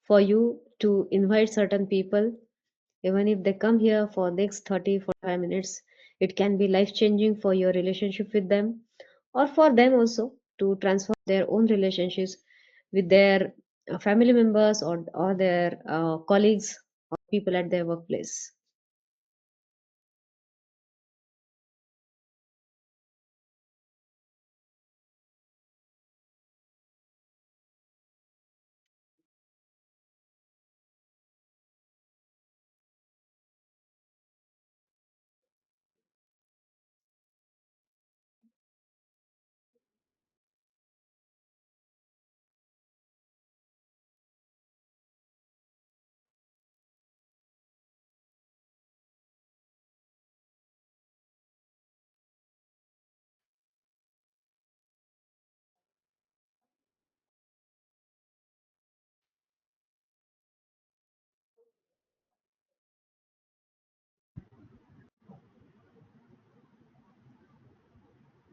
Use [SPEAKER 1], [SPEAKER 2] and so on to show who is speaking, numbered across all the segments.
[SPEAKER 1] for you to invite certain people, even if they come here for next 30 45 minutes. It can be life changing for your relationship with them, or for them also to transform their own relationships with their family members, or their colleagues or people at their workplace.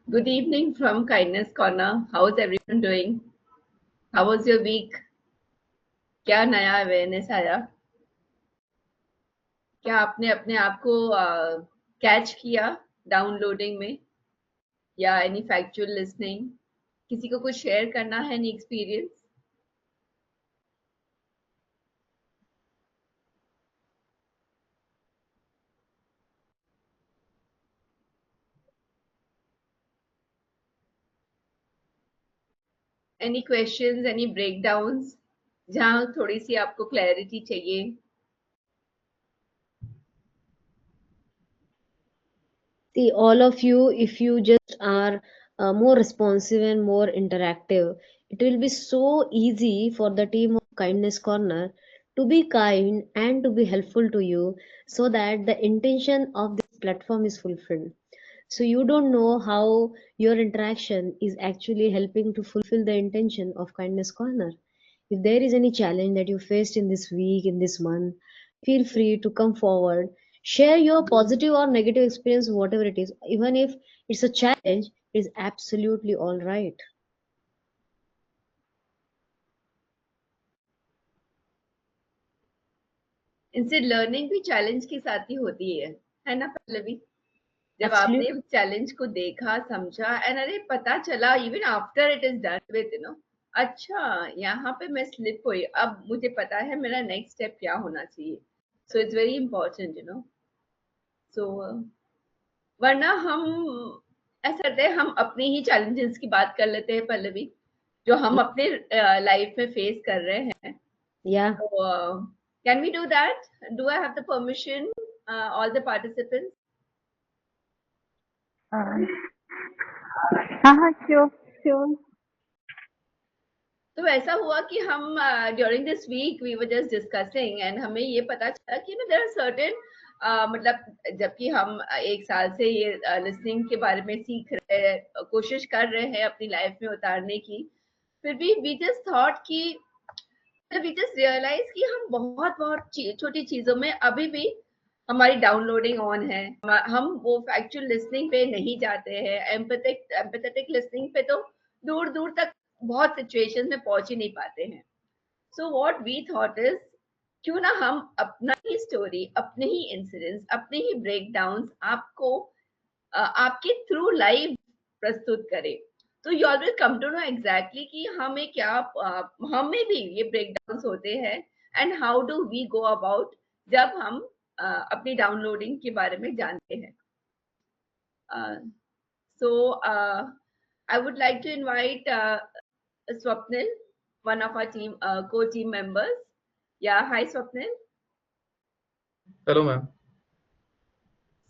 [SPEAKER 2] Good evening from Kindness Corner. How's everyone doing? How was your week? क्या नया awareness आया? क्या आपने अपने आप को catch किया downloading में या एनी फैक्चुअल लिसनिंग? किसी को कुछ शेयर करना है, any experience? Any questions, any breakdowns जहाँ थोड़ी सी आपको क्लैरिटी चाहिए?
[SPEAKER 1] See, all of you, if you just are more responsive and more interactive, it will be so easy for the team of Kindness Corner to be kind and to be helpful to you, so that the intention of this platform is fulfilled. So you don't know how your interaction is actually helping to fulfill the intention of Kindness Corner. If there is any challenge that you faced in this week, in this month, feel free to come forward. Share your positive or negative experience, whatever it is. Even if it's a challenge, it's absolutely all right.
[SPEAKER 2] इनसे learning भी challenge के साथ ही होती है ना पल्लवी? जब
[SPEAKER 1] Absolutely.
[SPEAKER 2] आपने challenge को देखा, समझा एंड अरे पता चला even after it is done with अच्छा यहाँ पे मैं स्लिप हुई, अब मुझे पता है मेरा नेक्स्ट स्टेप क्या होना चाहिए। So it's very important so वरना हम ऐसा करते हैं, हम अपनी ही चैलेंजेस की बात कर लेते हैं पल्लवी, जो हम अपने लाइफ में फेस कर रहे हैं।
[SPEAKER 1] Yeah.
[SPEAKER 2] So, can we do that? Do I have the permission, all the participants?
[SPEAKER 3] हाँ हाँ श्योर श्योर।
[SPEAKER 2] तो ऐसा हुआ कि हम during this week we were just discussing and हमें ये पता चला कि देयर आर सर्टेन मतलब जबकि हम एक साल से ये लिसनिंग के बारे में सीख रहे हैं, कोशिश कर रहे हैं अपनी लाइफ में उतारने की, फिर भी वी जस्ट थॉट कि वी जस्ट रियलाइज कि हम बहुत बहुत छोटी चीजों में अभी भी हमारी डाउनलोडिंग ऑन है। हम वो फैक्चुअल लिसनिंग पे नहीं जाते हैं, एम्पैथेटिक लिसनिंग पे तो दूर दूर तक बहुत सिचुएशन में पहुंच ही नहीं पाते हैं। So what we thought is, क्यों ना हम अपना ही स्टोरी, अपने ही इंसिडेंट्स, अपने ही ब्रेकडाउन आपको आपके थ्रू लाइव प्रस्तुत करें। तो you all will come to know exactly कि हमें क्या हमें भी ये ब्रेकडाउन होते हैं and how do we go about जब हम अपनी डाउनलोडिंग के बारे में जानते हैं। So I would like to invite Swapnil, one of our team co-team members. Yeah, hi Swapnil.
[SPEAKER 4] Hello, ma'am.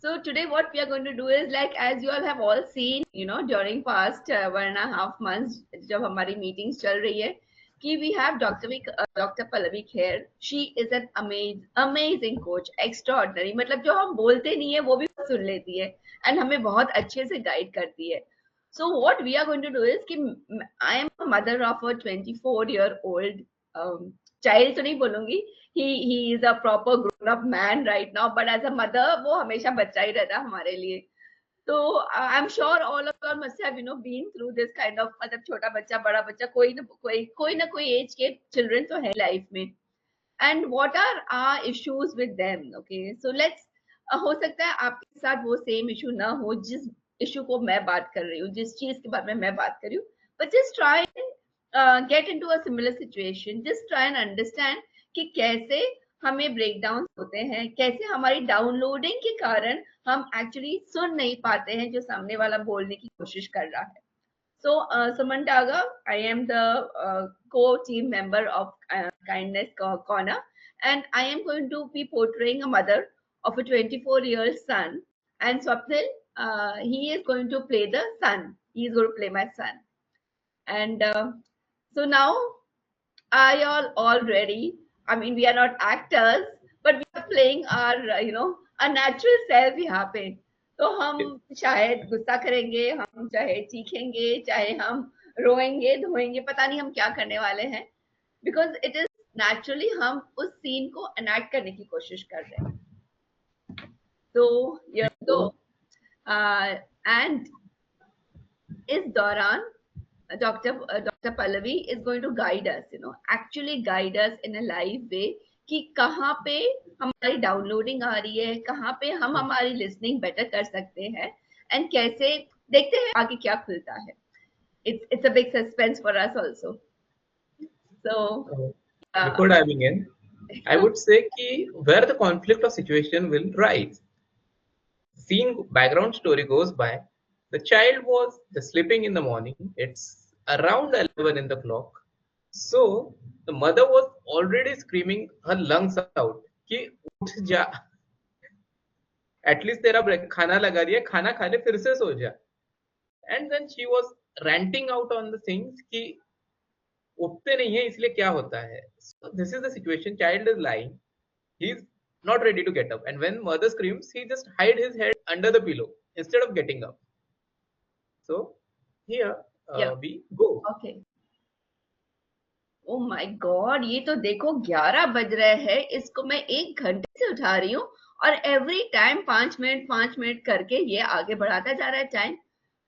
[SPEAKER 2] So today what we are going to do is, like as you all have all seen, during past 1.5 months, जब हमारी meetings चल रही है, कि we have Dr. Pallavi Kher. She is an amazing coach, extraordinary. मतलब जो हम बोलते नहीं है वो भी सुन लेती है and हमें बहुत अच्छे से guide करती है. So what we are going to do is कि I am a mother of a 24-year-old child, तो नहीं बोलूंगी, he is a proper grown up man right now, but as a mother वो हमेशा बच्चा ही रहता है हमारे लिए। तो I'm sure all of you must have been through this kind of, मतलब छोटा बच्चा बड़ा बच्चा कोई ना कोई एज के चिल्ड्रन तो है लाइफ में। and what are our issues with them. Okay, so let's हो सकता है आपके साथ वो सेम इशू ना हो जिस इशू को मैं बात कर रही हूँ, जिस चीज के बारे में मैं बात कर रही हूँ, but just try and get into a similar situation, just try and understand कि कैसे हमें ब्रेकडाउन होते हैं, कैसे हमारी डाउनलोडिंग के कारण हम एक्चुअली सुन नहीं पाते हैं जो सामने वाला बोलने की कोशिश कर रहा है. So, Suman Daga, I am the co-team member of Kindness Corner, and I am going to be portraying a mother of a 24-year-old son. And Swapnil, he is going to play the son. He is going to play my son. And so now, are you all ready? I mean, we are not actors, but we are playing our, a natural self यहाँ पे. तो हम शायद गुस्सा करेंगे, हम चाहे चीखेंगे, चाहे हम रोएंगे, धोएंगे, पता नहीं हम क्या करने वाले हैं, because it is naturally हम उस सीन को enact करने की कोशिश कर रहे हैं. तो ये तो and इस दौरान Dr. Pallavi is going to guide us, actually guide us in a live way कि कहाँ पे हमारी डाउनलोडिंग आ रही है, कहाँ पे हम हमारी लिसनिंग बेटर कर सकते हैं, एंड कैसे देखते हैं आगे क्या खुलता है. It's a big suspense for us also. So
[SPEAKER 4] before diving in, I would say कि where the conflict of situation will rise. Scene background story goes by. The child was just sleeping in the morning. It's around 11 in the clock. So the mother was already screaming her lungs out कि उठ जा, at least तेरा खाना लगा दिया, खाना खा ले, फिर से सो जा. And then she was ranting out on the things कि उठते नहीं है इसलिए क्या होता है. So this is the situation. Child is lying. He's not ready to get up, and when mother screams, he just hide his head under the pillow instead of getting up. So here we go.
[SPEAKER 2] Okay. Oh my God, ये तो देखो 11 बज रहे हैं, इसको मैं 1 घंटे से उठा रही हूँ और एवरी टाइम 5 मिनट करके ये आगे बढ़ाता जा रहा है टाइम.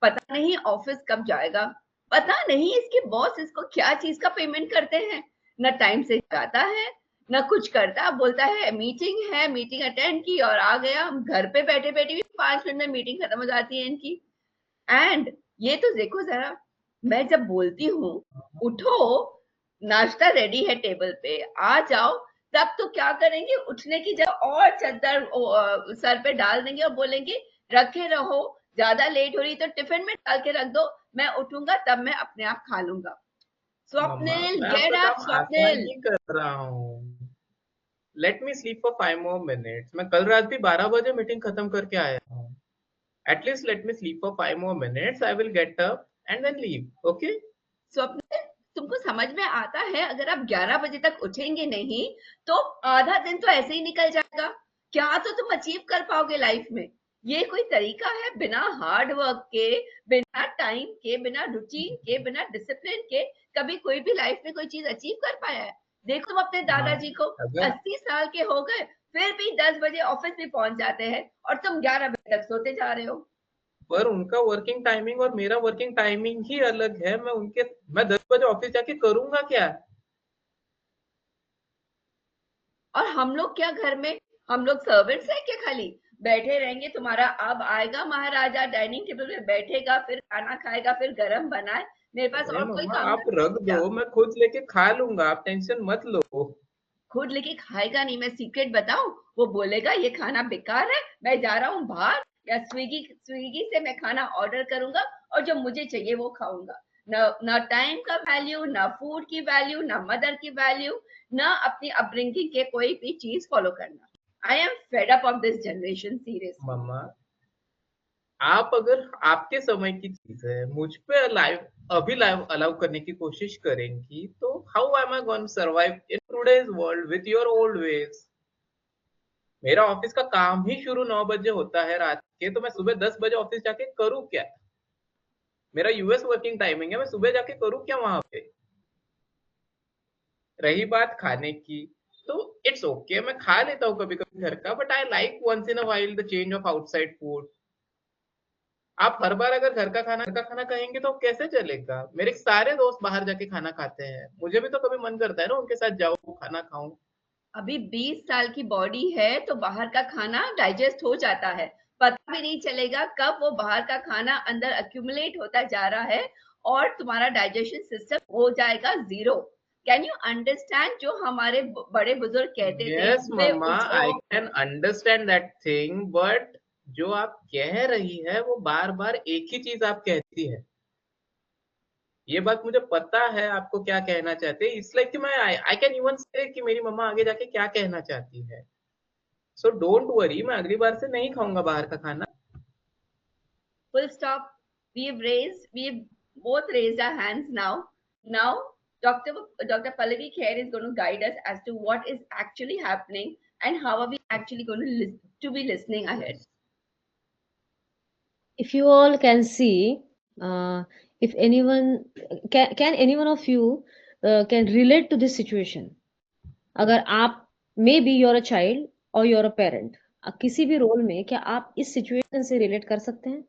[SPEAKER 2] पता नहीं ऑफिस कब जाएगा, पता नहीं इसके बॉस इसको क्या चीज का पेमेंट करते हैं. न टाइम से जाता है, न कुछ करता, बोलता है मीटिंग है, मीटिंग अटेंड की और आ गया. घर पे बैठे बैठे भी 5 मिनट में मीटिंग खत्म हो जाती है इनकी. एंड ये तो देखो जरा, मैं जब बोलती हूँ उठो, नाश्ता रेडी है टेबल पे, आ जाओ, तब तो क्या करेंगे, उठने की जगह और चादर सर पे डाल देंगे और बोलेंगे रखे रहो, ज्यादा लेट हो रही तो टिफिन में डाल के रख दो, मैं उठूंगा तब मैं अपने आप खा लूंगा. Swapnil, get up Swapnil.
[SPEAKER 4] कर रहा हूँ. Let me sleep for 5 more minutes. मैं कल रात भी 12 बजे मीटिंग खत्म करके आया हूँ. At least let me sleep for 5 more minutes. I will get up and then leave. Okay?
[SPEAKER 2] Swapnil, तुमको समझ में आता है अगर आप 11 बजे तक उठेंगे नहीं तो आधा दिन तो ऐसे ही निकल जाएगा. क्या तो तुम अचीव कर पाओगे लाइफ में? ये कोई तरीका है बिना हार्ड वर्क के, बिना टाइम के, बिना रूटीन के, बिना डिसिप्लिन के कभी कोई भी लाइफ में कोई चीज अचीव कर पाया है? देखो तुम अपने दादाजी को 80 साल के हो गए फिर भी 10 बजे ऑफिस में पहुंच जाते हैं और तुम 11 बजे तक सोते जा रहे हो.
[SPEAKER 4] पर उनका वर्किंग टाइमिंग और मेरा वर्किंग टाइमिंग ही अलग है. मैं 10 बजे ऑफिस जाके करूंगा क्या?
[SPEAKER 2] और हम लोग क्या घर में, हम लोग सर्वेंट्स हैं क्या? खाली बैठे रहेंगे, तुम्हारा अब आएगा महाराजा, डाइनिंग टेबल पे बैठेगा, फिर खाना खाएगा, फिर गरम बनाए. मेरे पास और कोई काम
[SPEAKER 4] आप रख दो, मैं खुद लेके खा लूंगा, आप टेंशन मत लो.
[SPEAKER 2] खुद लेके खाएगा नहीं, मैं सीक्रेट बताऊं, वो बोलेगा ये खाना बेकार है, मैं जा रहा हूँ बाहर, या स्विगी से मैं खाना ऑर्डर करूंगा और जो मुझे चाहिए वो खाऊंगा. ना टाइम का वैल्यू, ना फूड की वैल्यू, ना मदर की वैल्यू, ना अपनी अपब्रिंगिंग के कोई भी चीज फॉलो करना. I am fed up of this generation seriously.
[SPEAKER 4] मम्मा, आप अगर आपके समय की चीज है मुझ पे अभी लाइव अलाउ करने की कोशिश करेंगी तो how am I going to survive in today's world with your old ways? मेरा ऑफिस का काम ही शुरू 9 बजे होता है रात के, तो मैं सुबह 10 बजे ऑफिस जाके करूँ क्या? मेरा यूएस वर्किंग टाइमिंग है, मैं सुबह जाके करूँ क्या वहां पे? रही बात खाने की, तो इट्स ओके, मैं खा लेता हूँ कभी कभी घर का, but I like once in a while the change of outside food. आप हर बार अगर घर का खाना कहेंगे तो कैसे चलेगा? मेरे सारे दोस्त बाहर जाके खाना खाते हैं, मुझे भी तो कभी मन करता है ना उनके साथ जाऊं, खाना खाऊं.
[SPEAKER 2] अभी 20 साल की बॉडी है तो बाहर का खाना डाइजेस्ट हो जाता है, पता भी नहीं चलेगा कब वो बाहर का खाना अंदर अक्यूमुलेट होता जा रहा है और तुम्हारा डाइजेशन सिस्टम हो जाएगा जीरो। कैन यू अंडरस्टैंड जो हमारे बड़े बुजुर्ग कहते थे
[SPEAKER 4] यस
[SPEAKER 2] सुबह
[SPEAKER 4] मम्मा,
[SPEAKER 2] उठो।
[SPEAKER 4] I can understand that thing, but जो आप कह रही है वो बार बार एक ही चीज आप कहती है। ये बात मुझे पता है आपको क्या कहना चाहते हैं, इसलिए कि मैं आई कैन इवन से कि मेरी मम्मा आगे जाके क्या कहना चाहती है। सो डोंट वरी, मैं अगली बार से नहीं खाऊंगा बाहर का खाना।
[SPEAKER 2] Full stop. We've both raised our hands now. Now, Dr. Pallavi Kher is going to guide us as to what is actually happening and how are we actually going to be listening ahead.
[SPEAKER 1] If you all can see, if anyone can any one of you can relate to this situation. अगर आप may be you're a child or you're a parent, किसी भी role में क्या आप इस situation से relate कर सकते हैं?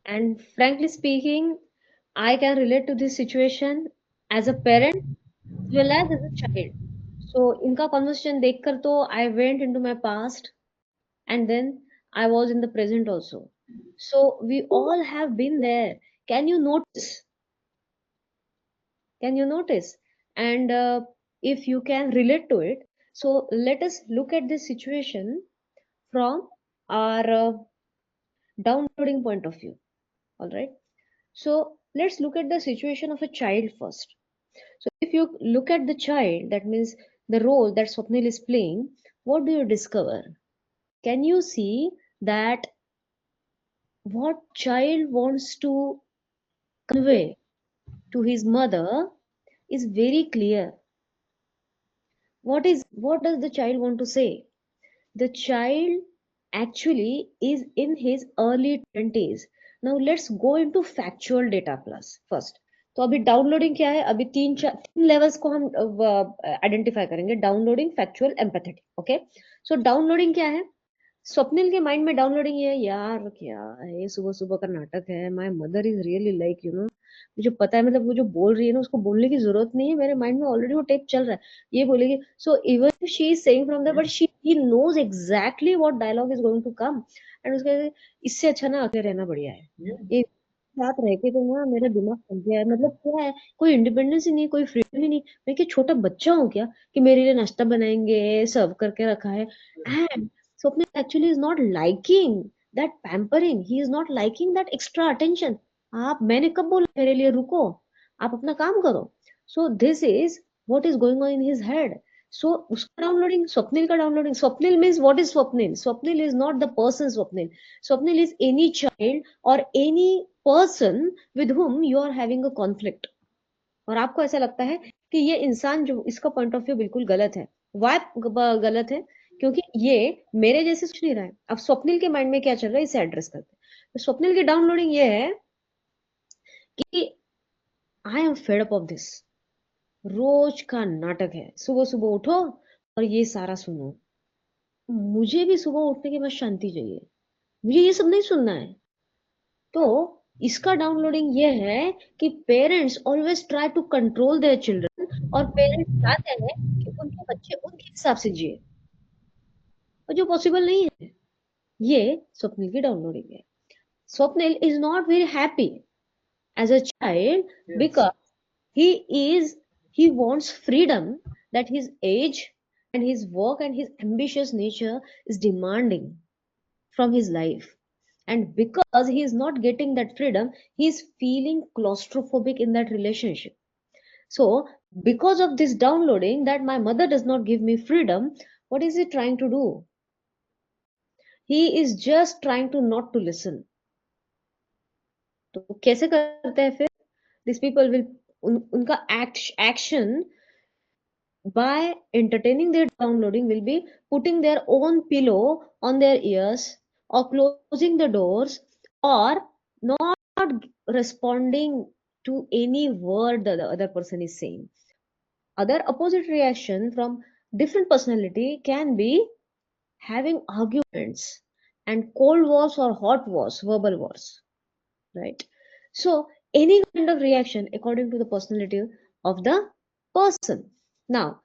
[SPEAKER 1] And frankly speaking, I can relate to this situation as a parent as well as a child. So इनका conversation देखकर तो I went into my past and then I was in the present also. So we all have been there. Can you notice? Can you notice? And if you can relate to it, so let us look at this situation from our downloading point of view. All right. So let's look at the situation of a child first. So if you look at the child, that means the role that Swapnil is playing, what do you discover? Can you see that what child wants to convey to his mother is very clear? What does the child want to say? The child actually is in his early 20s. Now let's go into factual data plus first. तो अभी downloading क्या है? अभी तीन levels को हम identify करेंगे, downloading, factual, empathetic. Okay, सो downloading क्या है? स्वप्निल के माइंड में डाउनलोडिंग ये है, यार क्या है सुबह सुबह का नाटक है, my mother is really like मुझे पता है, मतलब वो जो बोल रही है ना उसको बोलने की जरूरत नहीं है, मेरे माइंड में ऑलरेडी वो टेप चल रहा है, ये बोलेगी। So even she is saying from that, but she he knows exactly what dialogue is going to come, and उसके इससे अच्छा ना अकेले रहना बढ़िया है, ये साथ रह के तो ना मेरा दिमाग फट गया है, मतलब क्या है, कोई इंडिपेंडेंस ही नहीं, कोई फ्रीडम ही नहीं, मैं क्या छोटा बच्चा हूँ क्या कि मेरे लिए नाश्ता बनाएंगे, सर्व करके रखा है। And Swapnil actually is not liking that pampering. He is not liking that extra attention. आप मैंने कब बोला मेरे लिए रुको, आप अपना काम करो। So this is what is going on in his head. So उसका डाउनलोडिंग, स्वप्निल का downloading. Swapnil means what is Swapnil? Swapnil is not the person Swapnil. Swapnil is any child or any person with whom you are having a conflict. और आपको ऐसा लगता है कि ये इंसान जो इसका पॉइंट ऑफ व्यू बिल्कुल गलत है। वाई गलत है? क्योंकि ये मेरे जैसे सोच नहीं रहा है। अब स्वप्निल के माइंड में क्या चल रहा है, इसे एड्रेस करते हैं। तो स्वप्निल की डाउनलोडिंग ये है कि I am fed up of this, रोज का नाटक है, सुबह सुबह उठो और ये सारा सुनो। मुझे भी सुबह उठने के बाद शांति चाहिए, मुझे ये सब नहीं सुनना है। तो इसका डाउनलोडिंग ये है कि parents always try to control their children, और पेरेंट्स चाहते हैं कि उनके बच्चे उनके हिसाब से जिए, और जो पॉसिबल नहीं है। ये स्वप्निल की डाउनलोडिंग है। Swapnil is not very happy as a child because he wants freedom that his age and his work and his ambitious nature is demanding from his life. And because he is not getting that freedom, he is feeling claustrophobic in that relationship. So because of this downloading that my mother does not give me freedom, what is he trying to do? He is just trying to not to listen. तो कैसे करते हैं फिर? These people will उनका action by entertaining their downloading will be putting their own pillow on their ears or closing the doors or not responding to any word that the other person is saying. Other opposite reaction from different personality can be having arguments and cold wars or hot wars, verbal wars, right? So any kind of reaction according to the personality of the person. Now,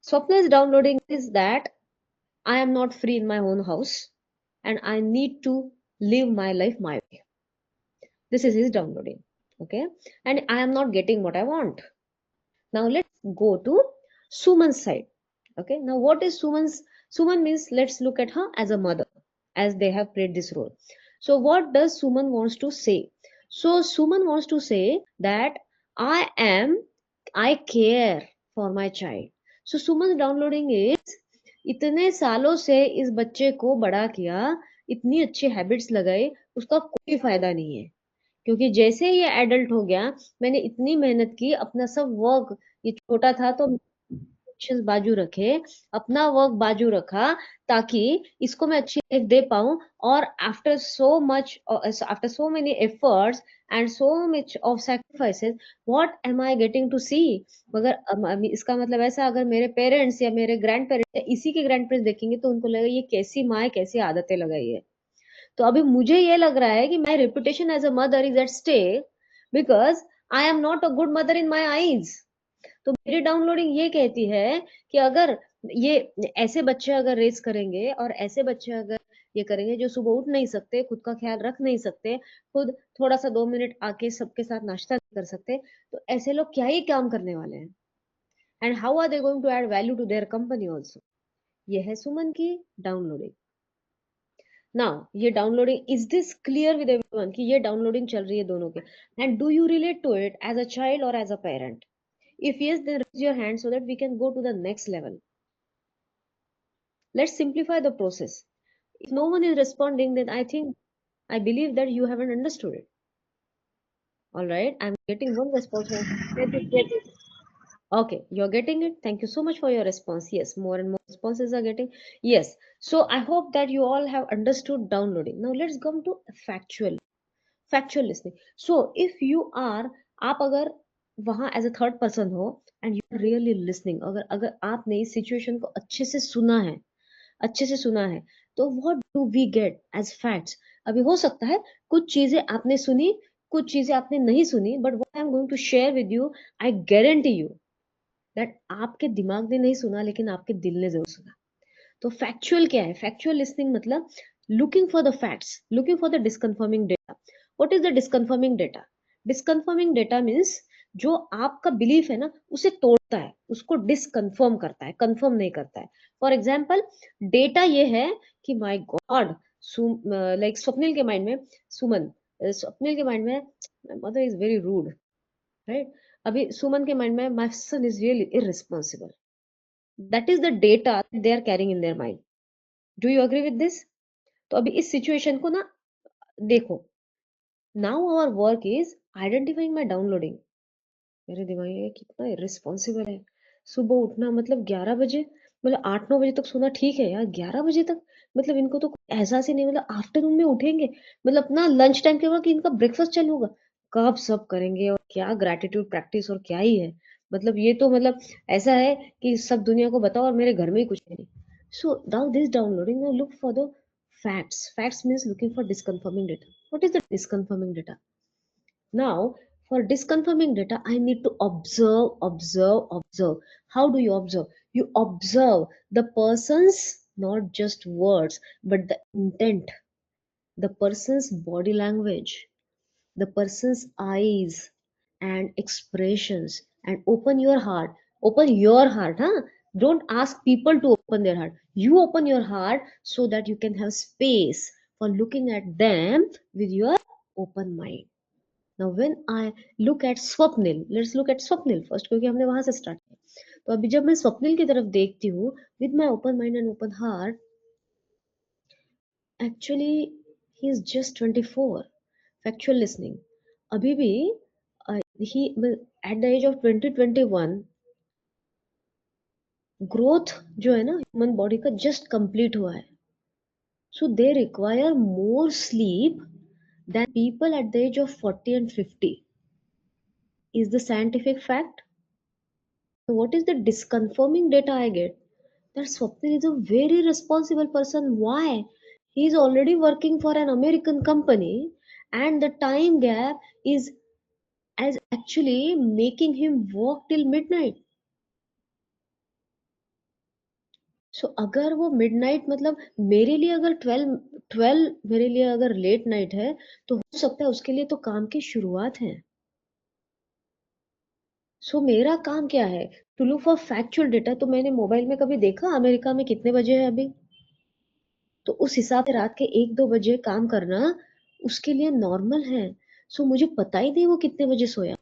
[SPEAKER 1] Swapna's downloading is that I am not free in my own house and I need to live my life my way. This is his downloading. Okay. And I am not getting what I want. Now let's go to Suman's side. Okay. Now what is Suman's? Suman means let's look at her as a mother, as they have played this role. So what does Suman wants to say? So Suman wants to say that I care for my child. So Suman's downloading is इतने सालों से इस बच्चे को बड़ा किया, इतनी अच्छी हैबिट्स लगाई, उसका कोई फायदा नहीं है, क्योंकि जैसे ये एडल्ट हो गया, मैंने इतनी मेहनत की, अपना सब वर्क, ये छोटा था तो बाजू रखे, अपना वर्क बाजू रखा, ताकि इसको मैं अच्छी लाइफ दे पाऊं, और after so many efforts and so much of sacrifices, what am I getting to see? मगर इसका मतलब ऐसा, अगर मेरे पेरेंट्स या मेरे ग्रैंड पेरेंट्स या इसी के ग्रैंड पेरेंट्स देखेंगे तो उनको लगेगा ये कैसी माँ है, कैसी आदतें लगाई है। तो अभी मुझे ये लग रहा है कि my reputation as a mother is at stake, because I am not a good mother in my eyes. तो मेरी डाउनलोडिंग ये कहती है कि अगर ये ऐसे बच्चे अगर रेस करेंगे, और ऐसे बच्चे अगर ये करेंगे जो सुबह उठ नहीं सकते, खुद का ख्याल रख नहीं सकते, खुद थोड़ा सा 2 मिनट आके सबके साथ नाश्ता नहीं कर सकते, तो ऐसे लोग क्या ही काम करने वाले हैं? And how are they going to add value to their company also? ये है सुमन की डाउनलोडिंग। नाउ ये downloading, is this clear with everyone कि ये डाउनलोडिंग चल रही है दोनों के? And do you relate to it as a child और as a parent? If yes, then raise your hand so that we can go to the next level. Let's simplify the process. If no one is responding, then I believe that you haven't understood it. All right, I'm getting one response. Get it. Okay, you're getting it. Thank you so much for your response. Yes, more and more responses are getting. Yes, so I hope that you all have understood downloading. Now let's come to factual listening. So if you are, आप अगर वहां as a third person हो and you are really listening, अगर अगर आपने इस situation को अच्छे से सुना है, तो what do we get as facts? अभी हो सकता है कुछ चीजें आपने सुनी, कुछ चीजें आपने नहीं सुनी, but what I am going to share with you, I guarantee you that आपके दिमाग ने नहीं सुना, लेकिन आपके दिल ने जरूर सुना। तो फैक्चुअल क्या है? फैक्चुअल लिसनिंग मतलब looking for the facts, looking for the disconfirming data. What is the disconfirming data? Disconfirming data means जो आपका बिलीफ है ना, उसे तोड़ता है, उसको डिसकन्फर्म करता है, कंफर्म नहीं करता है। फॉर एग्जाम्पल, डेटा ये है कि माई गॉड, लाइक स्वप्निल के माइंड में, सुमन, स्वप्निल के माइंड में mother is very rude, right? अभी सुमन के माइंड में my son is really irresponsible. That is the data they are carrying in their mind. Do you agree with this? तो अभी इस सिचुएशन को ना देखो। Now our work is identifying my downloading. मेरे दिमाग में कितना इररिस्पॉन्सिबल है, सुबह उठना मतलब 11 बजे, मतलब 8-9 बजे तक सोना ठीक है यार, 11 बजे तक, मतलब इनको तो कोई एहसास ही नहीं, मतलब आफ्टरनून में उठेंगे, मतलब अपना लंच टाइम के बाद कि इनका ब्रेकफास्ट चालू होगा, कब सब करेंगे, और क्या ग्रेटिट्यूड प्रैक्टिस और क्या ही है, मतलब ये तो मतलब ऐसा है कि सब दुनिया को बताओ और मेरे घर में ही कुछ नहीं। So now this downloading, now look for the facts means looking for disconfirming data. What is the disconfirming data? Now, for disconfirming data, I need to observe. How do you observe? You observe the person's not just words, but the intent, the person's body language, the person's eyes and expressions, and open your heart, huh? Don't ask people to open their heart, you open your heart so that you can have space for looking at them with your open mind. Now when I look at Swapnil, let's look at Swapnil first, क्योंकि हमने वहां से start किया। तो अभी जब मैं स्वप्निल की तरफ देखती हूँ with my open mind and open heart, actually he is just 24. Factual listening, अभी भी he at the age of 2021, growth जो है ना ह्यूमन बॉडी का जस्ट कंप्लीट हुआ है। So they require more sleep than people at the age of 40 and 50 is the scientific fact. So what is the disconfirming data I get? That Swapnil is a very responsible person. Why? He is already working for an American company, and the time gap is as actually making him work till midnight. सो अगर वो midnight मतलब मेरे लिए अगर 12 मेरे लिए अगर late night है तो हो सकता है उसके लिए तो काम की शुरुआत है. सो मेरा काम क्या है? To look for factual data. तो मैंने मोबाइल में कभी देखा अमेरिका में कितने बजे है अभी, तो उस हिसाब से रात के 1-2 बजे काम करना उसके लिए नॉर्मल है. सो मुझे पता ही नहीं वो कितने बजे सोया.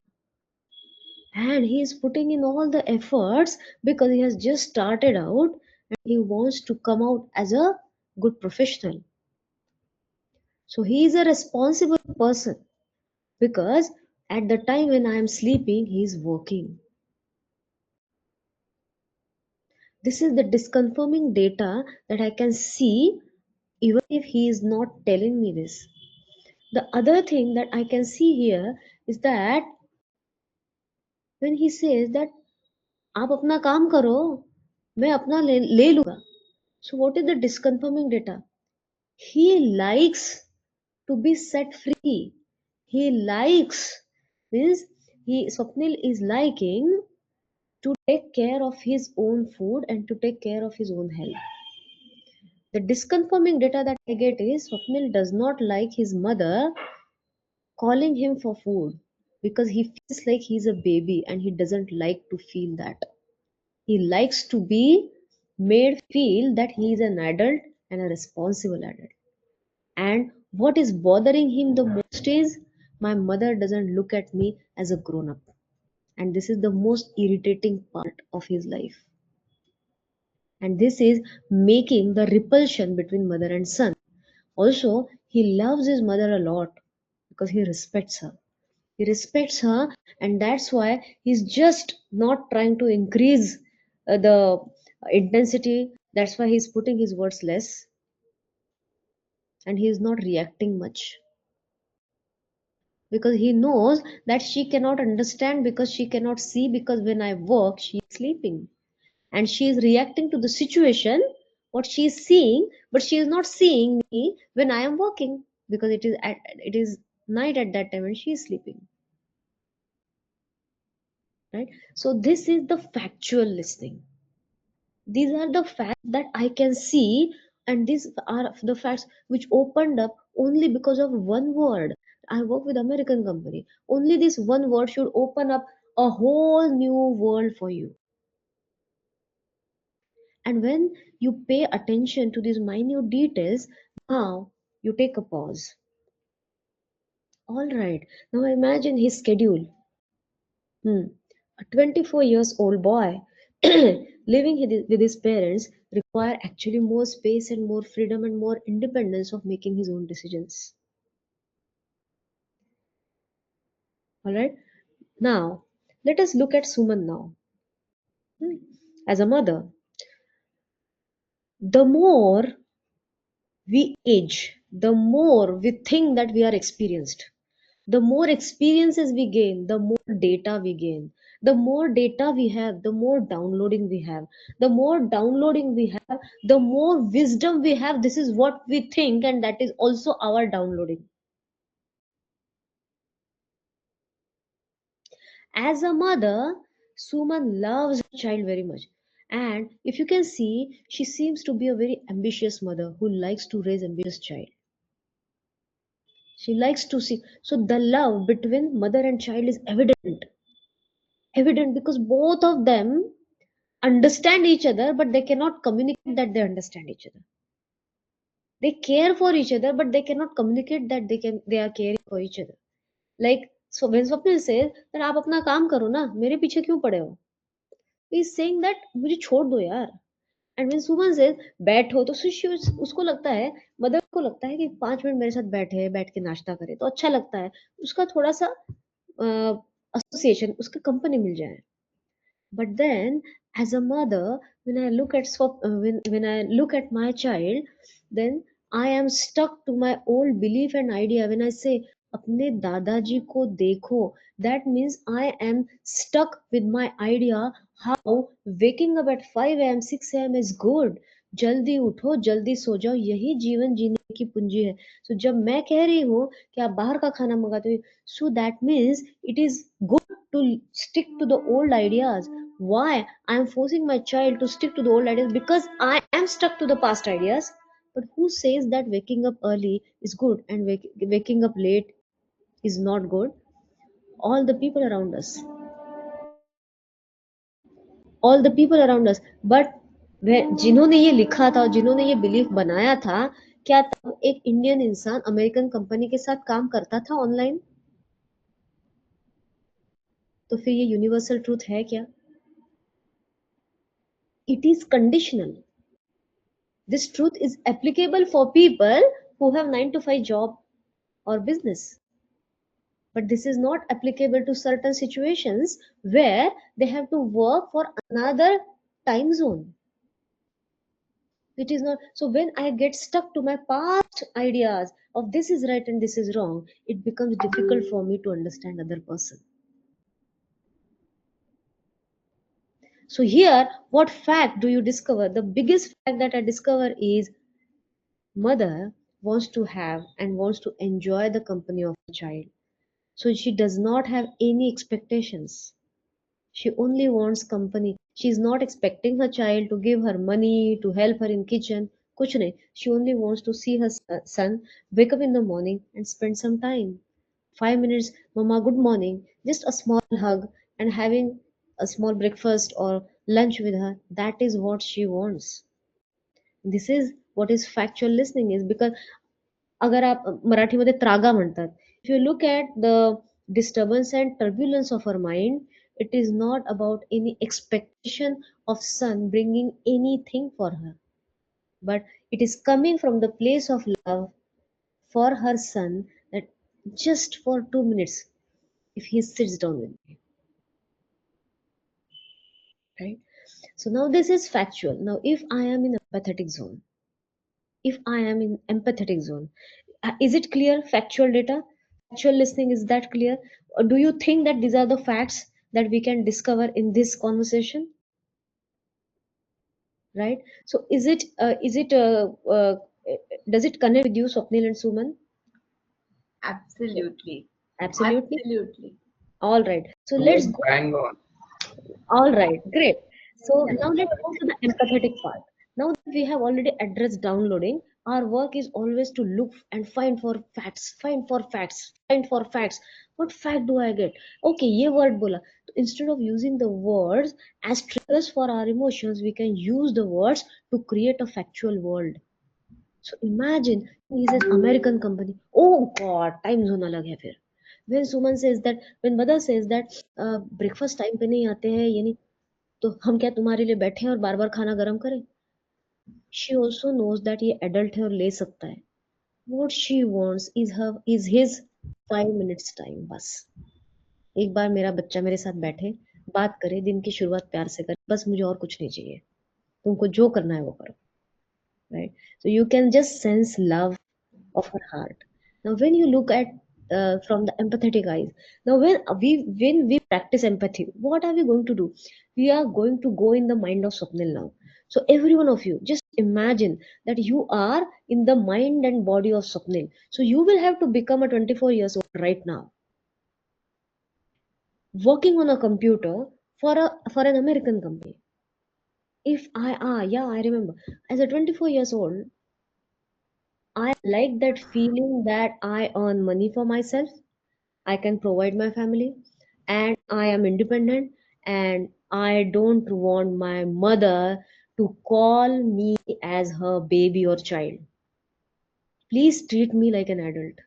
[SPEAKER 1] And he is putting in all the efforts because he has just started out and he wants to come out as a good professional. So he is a responsible person because at the time when I am sleeping, he is working. This is the disconfirming data that I can see even if he is not telling me this. The other thing that I can see here is that when he says that आप अपना काम करो, मैं अपना ले लूंगा. So what is the disconfirming data? He likes to be set free. He likes means Swapnil is liking to take care of his own food and to take care of his own health. The disconfirming data that I get is Swapnil does not like his mother calling him for food because he feels like he's a baby and he doesn't like to feel that. He likes to be made feel that he is an adult and a responsible adult. And what is bothering him the most is my mother doesn't look at me as a grown up. And this is the most irritating part of his life. And this is making the repulsion between mother and son. Also, he loves his mother a lot because he respects her. He respects her, and that's why he's just not trying to increase the intensity. That's why he's putting his words less and he's not reacting much because he knows that she cannot understand because she cannot see because when I work she is sleeping and she is reacting to the situation what she is seeing, but she is not seeing me when I am working because it is night at that time and she is sleeping, right? So this is the factual listening. These are the facts that I can see, and these are the facts which opened up only because of one word. I work with American company. Only this one word should open up a whole new world for you. And when you pay attention to these minute details, now you take a pause. All right, now imagine his schedule. A 24 years old boy living with his parents require actually more space and more freedom and more independence of making his own decisions. All right. Now, let us look at Suman now. As a mother, the more we age, the more we think that we are experienced. The more experiences we gain, the more data we gain. The more data we have, the more downloading we have. The more downloading we have, the more wisdom we have. This is what we think, and that is also our downloading. As a mother, Suman loves her child very much. And if you can see, she seems to be a very ambitious mother who likes to raise ambitious child. She likes to see. So the love between mother and child is evident because both of them understand each other but they cannot communicate that they understand each other. They care for each other but they cannot communicate that they are caring for each other. Like so when Swapnil says that आप अपना काम करो ना मेरे पीछे क्यों पड़े हो, he is saying that मुझे छोड़ दो यार. And when Suman says बैठो तो उसको लगता है, मदर को लगता है कि 5 मिनट मेरे साथ बैठ के नाश्ता करे तो अच्छा लगता है, उसका थोड़ा सा एसोसिएशन उसका कंपनी मिल जाए. But then, as a mother, when I look at when I look at my child, then I am stuck to my old belief and idea. When I say अपने दादाजी को देखो, that means I am stuck with my idea how waking up at 5 a.m. 6 a.m. is good जल्दी उठो, जल्दी सो जाओ, यही जीवन जीने की पूंजी है। So जब मैं कह रही हूँ कि आप बाहर का खाना मंगाते हो, so that means it is good to stick to the old ideas. Why I am forcing my child to stick to the old ideas? Because I am stuck to the past ideas. But who says that waking up early is good and waking up late is not good? All the people around us, all the people around us. But जिन्होंने ये लिखा था, जिन्होंने ये belief बनाया था, क्या तब एक इंडियन इंसान अमेरिकन कंपनी के साथ काम करता था ऑनलाइन? तो फिर ये यूनिवर्सल ट्रूथ है क्या? It is conditional. This truth is applicable for people who have 9 to 5 job or business, but this is not applicable to certain situations where they have to work for another time zone. It is not. So when I get stuck to my past ideas of this is right and this is wrong, it becomes difficult for me to understand other person. So here, what fact do you discover? The biggest fact that I discover is mother wants to have and wants to enjoy the company of the child. So she does not have any expectations. She only wants company. She is not expecting her child to give her money, to help her in kitchen. कुछ नहीं. She only wants to see her son wake up in the morning and spend some time. 5 minutes, Mama, good morning. Just a small hug and having a small breakfast or lunch with her. That is what she wants. This is what is factual listening is because अगर आप मराठीमध्ये त्रागा म्हणतात. If you look at the disturbance and turbulence of her mind, it is not about any expectation of son bringing anything for her, but it is coming from the place of love for her son, that just for 2 minutes if he sits down with me, right? So now this is factual. Now if I am in empathetic zone, if I am in empathetic zone, is it clear? Factual data, factual listening, is that clear? Or do you think that these are the facts that we can discover in this conversation, right? So does it connect with you, Swapnil and Suman?
[SPEAKER 2] Absolutely.
[SPEAKER 1] Absolutely.
[SPEAKER 2] Absolutely.
[SPEAKER 1] All right, so let's go.
[SPEAKER 4] Bang on.
[SPEAKER 1] All right, great. So now let's go to the empathetic part. Now that we have already addressed downloading, our work is always to look and find for facts, find for facts, find for facts. What fact do I get? Okay, ये word बोला. So instead of using the words as triggers for our emotions, we can use the words to create a factual world. So imagine he is an American company. Oh God, time zone अलग है फिर. When Suman says that, when mother says that breakfast time पे नहीं आते हैं, यानी तो हम क्या तुम्हारे लिए बैठे हैं और बार बार खाना गर्म करें? She also knows that ये adult है और ले सकता है. What she wants is his 5 minutes time बस. एक बार मेरा बच्चा मेरे साथ बैठे, बात करे, दिन की शुरुआत प्यार से करे, बस मुझे और कुछ नहीं चाहिए. तुमको जो करना है वो करो, right? So you can just sense love of her heart. Now, when you look at from the empathetic eyes, now when we practice empathy, what are we going to do? We are going to go in the mind of Swapnil now. So every one of you, just imagine that you are in the mind and body of Swapnil. So you will have to become a 24 years old right now, working on a computer for an American company. If yeah, I remember as a 24 years old, I like that feeling that I earn money for myself, I can provide my family, and I am independent, and I don't want my mother to call me as her baby or child. Please treat me like an adult.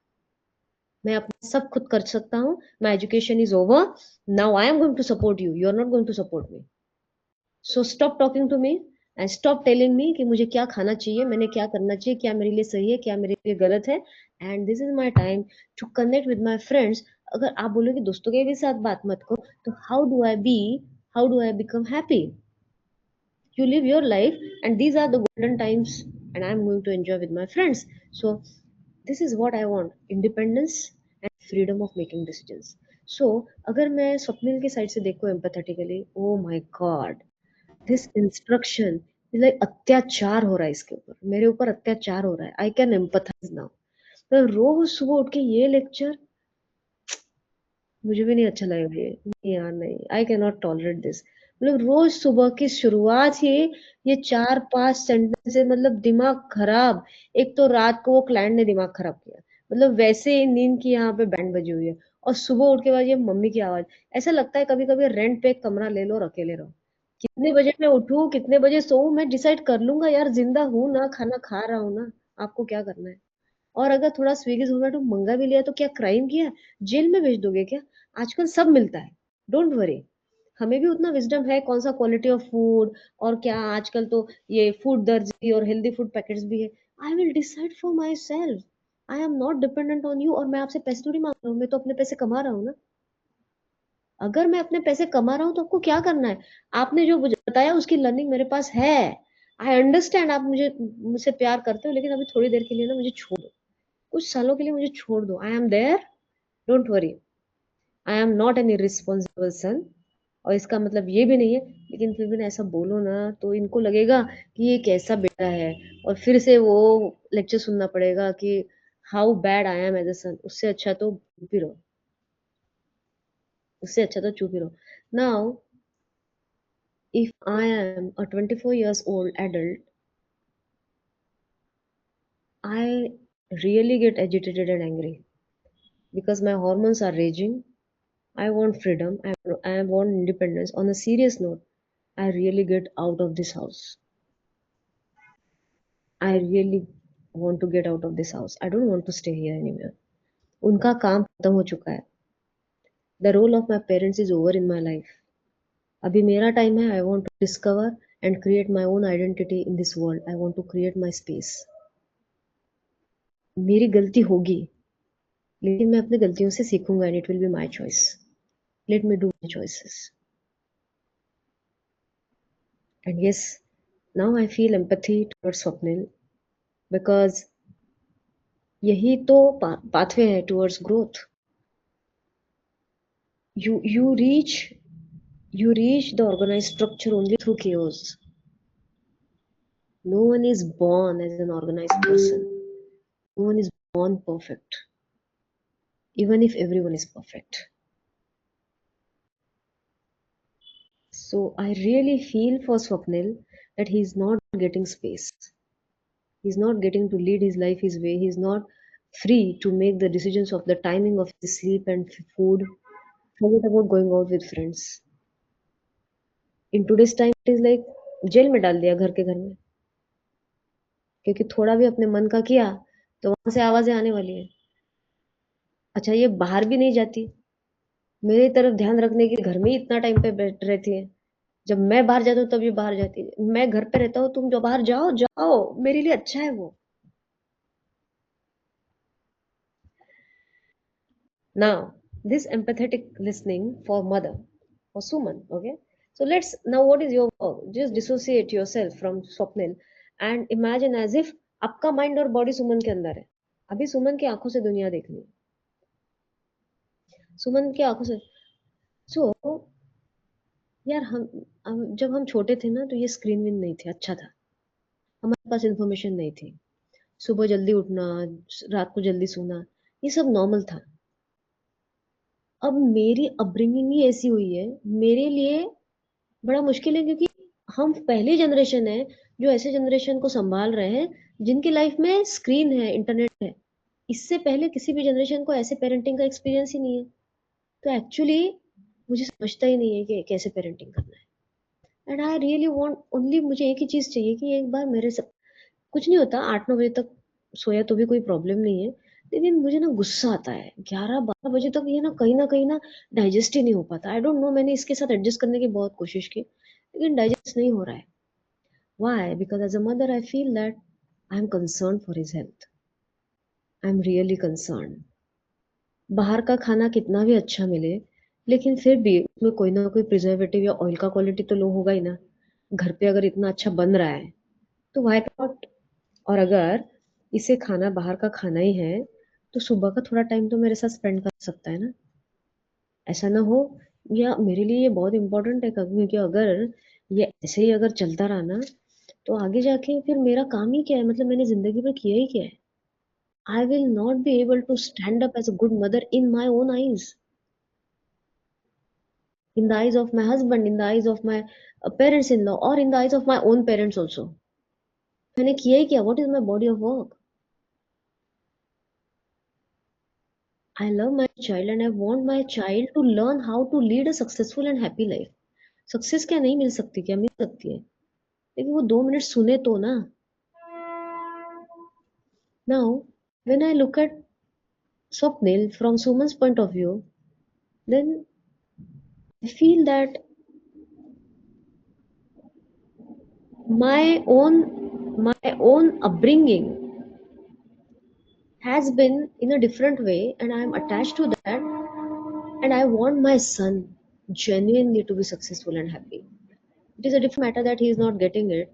[SPEAKER 1] मैं अपना सब खुद कर सकता हूँ. My education is over. Now I am going to support you. You are not going to support me. So stop talking to me and stop telling me कि मुझे क्या खाना चाहिए, मैंने क्या करना चाहिए, क्या मेरे लिए सही है, क्या मेरे लिए गलत है. And this is my time to connect with my friends. अगर आप बोलोगे दोस्तों के भी साथ बात मत करो, तो how do I become happy? You live your life, and these are the golden times, and I'm going to enjoy with my friends. So this is what I want: independence and freedom of making decisions. So अगर मैं स्वप्निल के side से देखूं empathetically, oh my god, this instruction like अत्याचार हो रहा है इसके ऊपर, मेरे ऊपर अत्याचार हो रहा है, आई कैन एम्पथाइज नाउ। तो रोज सुबह उठ के ये लेक्चर, मुझे भी नहीं अच्छा लगेगा ये, नहीं यार नहीं, I can not tolerate this. मतलब रोज सुबह की शुरुआत ही ये 4-5 सेंटेंस से, मतलब दिमाग खराब। एक तो रात को वो क्लाइंट ने दिमाग खराब किया, मतलब वैसे ही नींद की यहाँ पे बैंड बजी हुई है, और सुबह उठ के बाद ये मम्मी की आवाज। ऐसा लगता है कभी कभी रेंट पे एक कमरा ले लो और अकेले रहो। कितने बजे मैं उठूं, कितने बजे सोऊं, मैं डिसाइड कर लूंगा यार, जिंदा हूं ना, खाना खा रहा हूं ना, आपको क्या करना है। और अगर थोड़ा स्विगी जोमेटो मंगा भी लिया तो क्या क्राइम किया, जेल में भेज दोगे क्या? आजकल सब मिलता है, डोंट वरी। हमें भी उतना विजडम है कौन सा क्वालिटी ऑफ फूड, और क्या आजकल तो ये फूड दर्जी और हेल्दी फूड पैकेट्स भी है। I will decide for my self, I am not dependent on you. और मैं आपसे पैसे थोड़ी मांग रहा हूँ, मैं तो अपने पैसे कमा रहा हूँ ना। अगर मैं अपने पैसे कमा रहा हूँ तो आपको क्या करना है? आपने जो मुझे बताया उसकी लर्निंग मेरे पास है। आई अंडरस्टैंड आप मुझसे प्यार करते हो, लेकिन अभी थोड़ी देर के लिए ना मुझे छोड़ दो, कुछ सालों के लिए मुझे छोड़ दो। I am there, don't worry. I am not an irresponsible son. और इसका मतलब ये भी नहीं है, लेकिन फिर भी ना ऐसा बोलो ना तो इनको लगेगा कि ये कैसा बेटा है, और फिर से वो लेक्चर सुनना पड़ेगा कि how bad I am as a son. उससे अच्छा तो चुप ही रहो, उससे अच्छा तो चुप ही रहो। Now if I am a 24 years old adult, I really get agitated and angry because my hormones are raging. I want freedom. I want independence. On a serious note, I really get out of this house. I really want to get out of this house. I don't want to stay here anymore. उनका काम खत्म हो चुका है. The role of my parents is over in my life. अभी मेरा time है. I want to discover and create my own identity in this world. I want to create my space. मेरी गलती होगी, लेकिन मैं अपनी गलतियों से सीखूंगा, and it will be my choice. Let me do my choices. And yes, now I feel empathy towards Swapnil, because यही तो पाथवे है towards growth. you reach the organized structure only through chaos. No one is born as an organized person. No one is born perfect, even if everyone is perfect. So I really feel for Swapnil that he's not getting space. He's not getting to lead his life his way. He's not free to make the decisions of the timing of his sleep and food. Forget about going out with friends. In today's time, it is like जेल में डाल दिया घर के घर में, क्योंकि थोड़ा भी अपने मन का किया तो वहां से आवाजें आने वाली है. अच्छा, ये बाहर भी नहीं जाती, मेरी तरफ ध्यान रखने के घर में ही इतना टाइम पे बैठ रहती है. जब मैं बाहर जाता हूँ तब ये बाहर जाती है. मैं घर पे रहता हूँ, तुम जो बाहर जाओ जाओ, मेरे लिए अच्छा है वो. Now, this empathetic listening for mother, for Suman, okay? So let's, now what is your work? Just dissociate yourself from Swapnil and imagine as if आपका माइंड और बॉडी सुमन के अंदर है. अभी सुमन की आंखों से दुनिया देखनी है, सुमन की आंखों से. सो यार, जब हम छोटे थे ना तो ये स्क्रीन विन नहीं थे, अच्छा था. हमारे पास इंफॉर्मेशन नहीं थी. सुबह जल्दी उठना, रात को जल्दी सोना, ये सब नॉर्मल था. अब मेरी अपब्रिंगिंग ही ऐसी हुई है, मेरे लिए बड़ा मुश्किल है, क्योंकि हम पहली जनरेशन है जो ऐसे जनरेशन को संभाल रहे हैं जिनकी लाइफ में स्क्रीन है, इंटरनेट है. इससे पहले किसी भी जनरेशन को ऐसे पेरेंटिंग का एक्सपीरियंस ही नहीं है. तो एक्चुअली मुझे समझता ही नहीं है कि कैसे पेरेंटिंग करना है. And I really want only, मुझे एक ही चीज चाहिए कि एक बार मेरे सब, कुछ नहीं होता, 8-9 बजे तक सोया तो भी कोई प्रॉब्लम नहीं है, लेकिन मुझे ना गुस्सा आता है 11-12 बजे तक. ये ना कहीं ना डाइजेस्ट ही नहीं हो पाता. आई डोंट नो, मैंने इसके साथ एडजस्ट करने की बहुत कोशिश की, लेकिन डाइजेस्ट नहीं हो रहा है. Why? Because as a mother I feel that I am concern for his health. I am really concern. बाहर का खाना कितना भी अच्छा मिले, लेकिन फिर भी उसमें कोई ना कोई प्रिजर्वेटिव या ऑयल का क्वालिटी तो लो होगा ही ना. घर पे अगर इतना अच्छा बन रहा है तो व्हाई नॉट. और अगर इसे खाना बाहर का खाना ही है तो सुबह का थोड़ा टाइम तो मेरे साथ स्पेंड कर सकता है ना. ऐसा ना हो, या मेरे लिए ये बहुत इंपॉर्टेंट है, क्योंकि अगर ये ऐसे ही अगर चलता रहा ना तो आगे जाके फिर मेरा काम ही क्या है, मतलब मैंने जिंदगी में किया ही क्या है? I will not be able to stand up as a good mother in my own eyes, in the eyes of my husband, in the eyes of my parents-in-law, or in the eyes of my own parents also. मैंने किया ही क्या? What is my body of work? I love my child and I want my child to learn how to lead a successful and happy life. Success क्या नहीं मिल सकती, क्या मिल सकती है, लेकिन वो 2 मिनट सुने तो ना. Now, when I look at Swapnil from Suman's point of view, then I feel that my own upbringing has been in a different way, and I am attached to that, and I want my son genuinely to be successful and happy. It is a different matter that he is not getting it,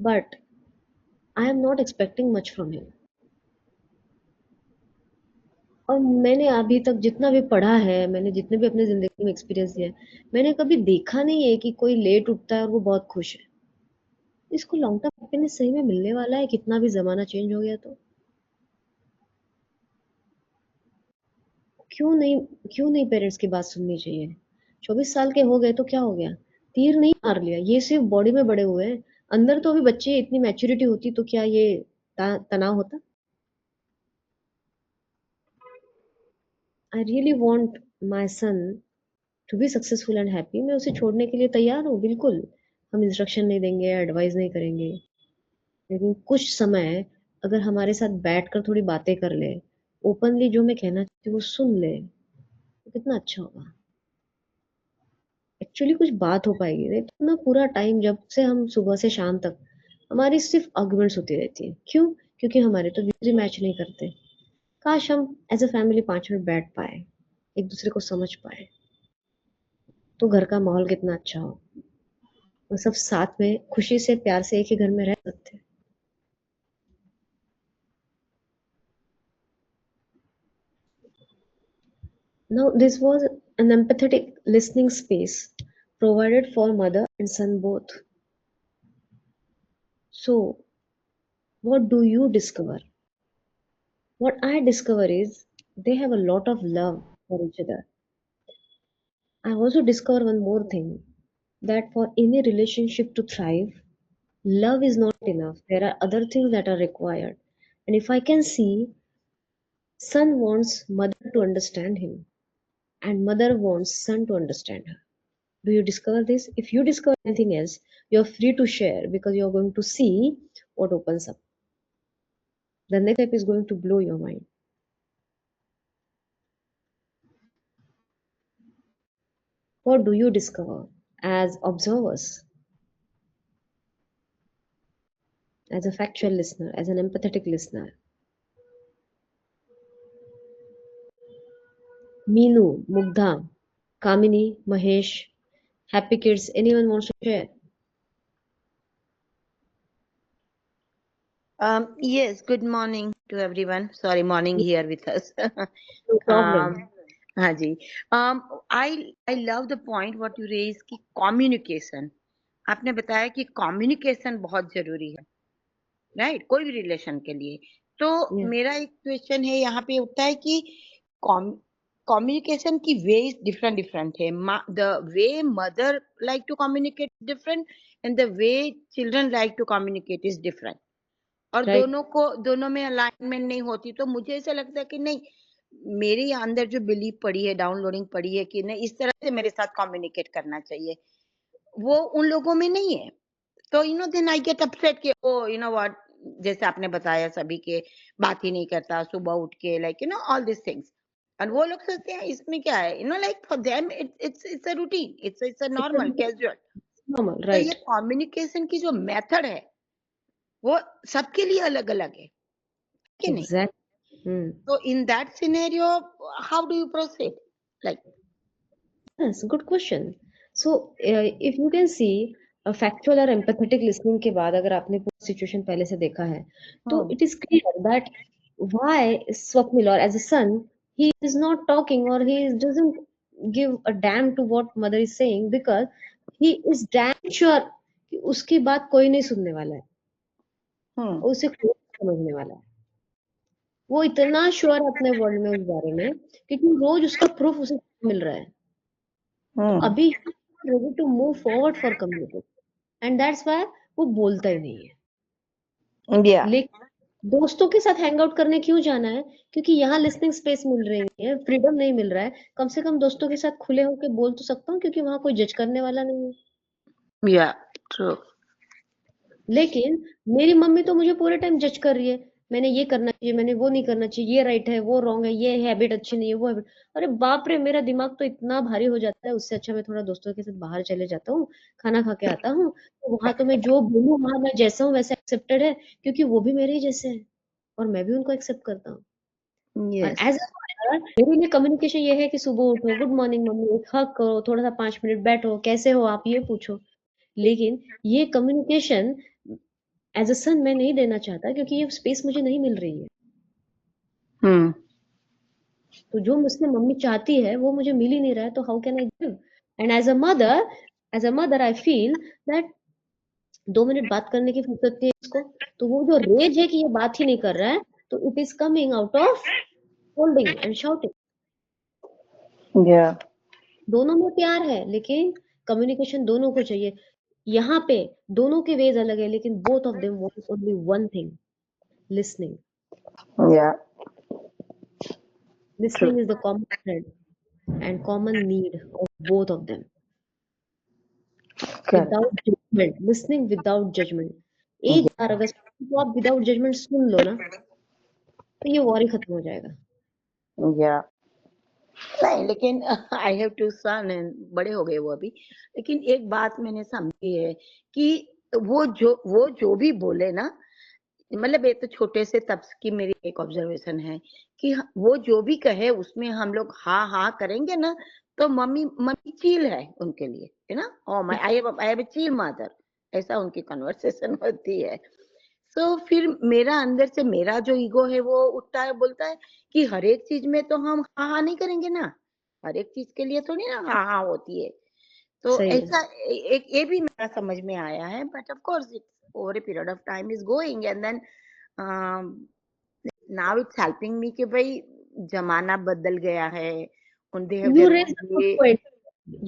[SPEAKER 1] but I am not expecting much from him. और मैंने अभी तक जितना भी पढ़ा है, मैंने जितने भी अपने जिंदगी में एक्सपीरियंस किया है, मैंने कभी देखा नहीं है कि कोई लेट उठता है और वो बहुत खुश है. इसको लॉन्ग टर्म हैप्पीनेस सही में मिलने वाला है, कितना भी जमाना चेंज हो गया तो? क्यों नहीं, क्यों नहीं पेरेंट्स की बात सुननी चाहिए? 24 साल के हो गए तो क्या हो गया? तीर नहीं मार लिया, ये सिर्फ बॉडी में बड़े हुए हैं. अंदर तो अभी बच्चे, इतनी मैच्योरिटी होती तो क्या ये तनाव होता? I really want my son to be successful and happy. मैं उसे छोड़ने के लिए तैयार हूँ, बिल्कुल. हम इंस्ट्रक्शन नहीं देंगे, एडवाइस नहीं करेंगे, लेकिन कुछ समय अगर हमारे साथ बैठकर थोड़ी बातें कर ले, ओपनली जो मैं कहना चाहती हूँ वो सुन ले, तो कितना अच्छा होगा. एक्चुअली कुछ बात हो पाएगी, नहीं तो ना पूरा टाइम, जब से हम सुबह से शाम तक, हमारी सिर्फ आर्गुमेंट्स होती रहती है. क्यों? क्योंकि हमारे तो व्यूज ही मैच नहीं करते. काश हम एज अ फैमिली 5 मिनट बैठ पाए, एक दूसरे को समझ पाए, तो घर का माहौल कितना अच्छा हो, और सब साथ में खुशी से प्यार से एक ही घर में रह सकते हैं. Now, this was an empathetic listening space provided for mother and son both. So, what do you discover? What I discover is they have a lot of love for each other. I also discover one more thing, that for any relationship to thrive, love is not enough. There are other things that are required. And if I can see, son wants mother to understand him, and mother wants son to understand her. Do you discover this? If you discover anything else, you're free to share, because you're going to see what opens up. The next step is going to blow your mind. What do you discover as observers, as a factual listener, as an empathetic listener? Meenu, Mugdha, Kamini, Mahesh, Happy Kids, anyone wants to share?
[SPEAKER 5] Yes, good morning to everyone. Sorry, morning here with us.
[SPEAKER 1] No problem.
[SPEAKER 5] हाँ जी. I love the point what you raise कि communication. आपने बताया कि communication बहुत जरूरी है, right? कोई भी रिलेशन के लिए. तो
[SPEAKER 1] Yeah,
[SPEAKER 5] मेरा एक क्वेश्चन है यहाँ पे उठता है कि communication की ways different है. The way mother like to communicate is different, and the way children like to communicate is different. और
[SPEAKER 1] right.
[SPEAKER 5] दोनों में अलाइनमेंट नहीं होती, तो मुझे ऐसा लगता है कि नहीं, मेरे अंदर जो बिलीव पड़ी है, डाउनलोडिंग पड़ी है कि नहीं, इस तरह से मेरे साथ कम्युनिकेट करना चाहिए, वो उन लोगों में नहीं है. तो देन आई गेट अपसेट कि ओ व्हाट, जैसे आपने बताया सभी के बात ही नहीं करता सुबह उठ के, लाइक ऑल दिस थिंग्स. और वो लोग सोचते हैं इसमें क्या है, like for them it's a routine, it's a
[SPEAKER 1] It's
[SPEAKER 5] normal casual.
[SPEAKER 1] normal,
[SPEAKER 5] तो ये
[SPEAKER 1] right?
[SPEAKER 5] कम्युनिकेशन की जो मेथड है वो सबके लिए अलग अलग है कि नहीं.
[SPEAKER 1] Exactly. Hmm.
[SPEAKER 5] So in that scenario, how do you proceed? Like,
[SPEAKER 1] Yes, good question. So, if you can see, factual और empathetic listening के बाद अगर आपने पूरी सिचुएशन पहले से देखा है, तो
[SPEAKER 5] hmm,
[SPEAKER 1] it is clear that why Swapnil, or as a son, he is not talking, or he doesn't give a damn to what mother is saying, because he is damn sure कि उसकी बात कोई नहीं सुनने वाला है,
[SPEAKER 5] हम्म
[SPEAKER 1] और उसे कोई नहीं समझने वाला है। वो इतना श्योर है अपने वर्ल्ड में उस बारे में, क्योंकि रोज उसका प्रूफ उसे मिल रहा है। तो
[SPEAKER 5] हम्म
[SPEAKER 1] अभी ready to move forward for communication, and that's why वो बोलता ही नहीं है।
[SPEAKER 5] या
[SPEAKER 1] लेकिन दोस्तों के साथ हैंग आउट करने क्यों जाना है? क्योंकि यहाँ लिसनिंग स्पेस मिल रही है, फ्रीडम नहीं मिल रहा है। कम से कम दोस्तों के साथ खुले होकर बोल तो सकता हूँ, क्योंकि वहां कोई जज करने वाला नहीं है।
[SPEAKER 5] या ट्रू
[SPEAKER 1] लेकिन मेरी मम्मी तो मुझे पूरे टाइम जज कर रही है, मैंने ये करना चाहिए, मैंने वो नहीं करना चाहिए, ये राइट है, वो रॉन्ग है, ये हैबिट अच्छी नहीं है, वो हैबिट। अरे बाप रे, मेरा दिमाग तो इतना भारी हो जाता है। उससे अच्छा मैं थोड़ा दोस्तों के साथ बाहर चले जाता हूँ, खाना खा के आता हूँ, तो वहां तो मैं जो बोलूँ वहां मैं जैसा हूँ वैसे एक्सेप्टेड है, क्योंकि वो भी मेरे ही जैसे हैं और मैं भी उनको एक्सेप्ट करता हूँ। और
[SPEAKER 5] यस
[SPEAKER 1] एज अ मेरे लिए कम्युनिकेशन ये है कि सुबह उठो, गुड मॉर्निंग मम्मी, एक हग करो, थोड़ा सा 5 मिनट बैठो, कैसे हो आप, ये पूछो। लेकिन ये कम्युनिकेशन एज अ सन मैं नहीं देना चाहता, क्योंकि ये स्पेस मुझे नहीं मिल रही है।
[SPEAKER 5] हम्म
[SPEAKER 1] तो जो मुझसे मम्मी चाहती है वो मुझे मिल ही नहीं रहा है, तो how can I give? And as a mother I feel that 2 minute बात करने की फुर्सत नहीं है इसको, तो वो जो रेज है कि ये बात ही नहीं कर रहा है, तो it is coming out of holding and shouting.
[SPEAKER 5] या
[SPEAKER 1] दोनों में प्यार है, लेकिन कम्युनिकेशन दोनों को चाहिए। यहाँ पे दोनों के वेज अलग है, लेकिन both of them want only one thing, listening.
[SPEAKER 5] या true
[SPEAKER 1] Listening is the common thread and common need of both of them.
[SPEAKER 5] Correct
[SPEAKER 1] Without judgment, listening without judgment. एक बार अगर तो आप विदाउट जजमेंट सुन लो ना, तो ये वॉर ही खत्म हो जाएगा।
[SPEAKER 5] या नहीं लेकिन I have to son and बड़े हो गए वो अभी। लेकिन एक बात मैंने समझी है कि वो जो भी बोले ना, मतलब ये तो छोटे से तब की मेरी एक ऑब्जर्वेशन है कि वो जो भी कहे उसमें हम लोग हाँ हाँ करेंगे ना, तो मम्मी मम्मी चील है उनके लिए, है ना। और आई हैव अ चील मदर, ऐसा उनकी कन्वर्सेशन होती है। तो फिर मेरा अंदर से मेरा जो ईगो है वो उठता है, बोलता है कि हर एक चीज में तो हम हाँ हाँ नहीं करेंगे ना, हर एक चीज के लिए थोड़ी ना हाँ हाँ होती है। तो
[SPEAKER 1] सही है।
[SPEAKER 5] ऐसा एक ये भी मेरा समझ में आया है, but of course it's over a period of time is going and then now it's helping me कि भाई जमाना बदल गया है, उन they have
[SPEAKER 1] You
[SPEAKER 5] there
[SPEAKER 1] raise
[SPEAKER 5] own
[SPEAKER 1] a good
[SPEAKER 5] way.
[SPEAKER 1] point.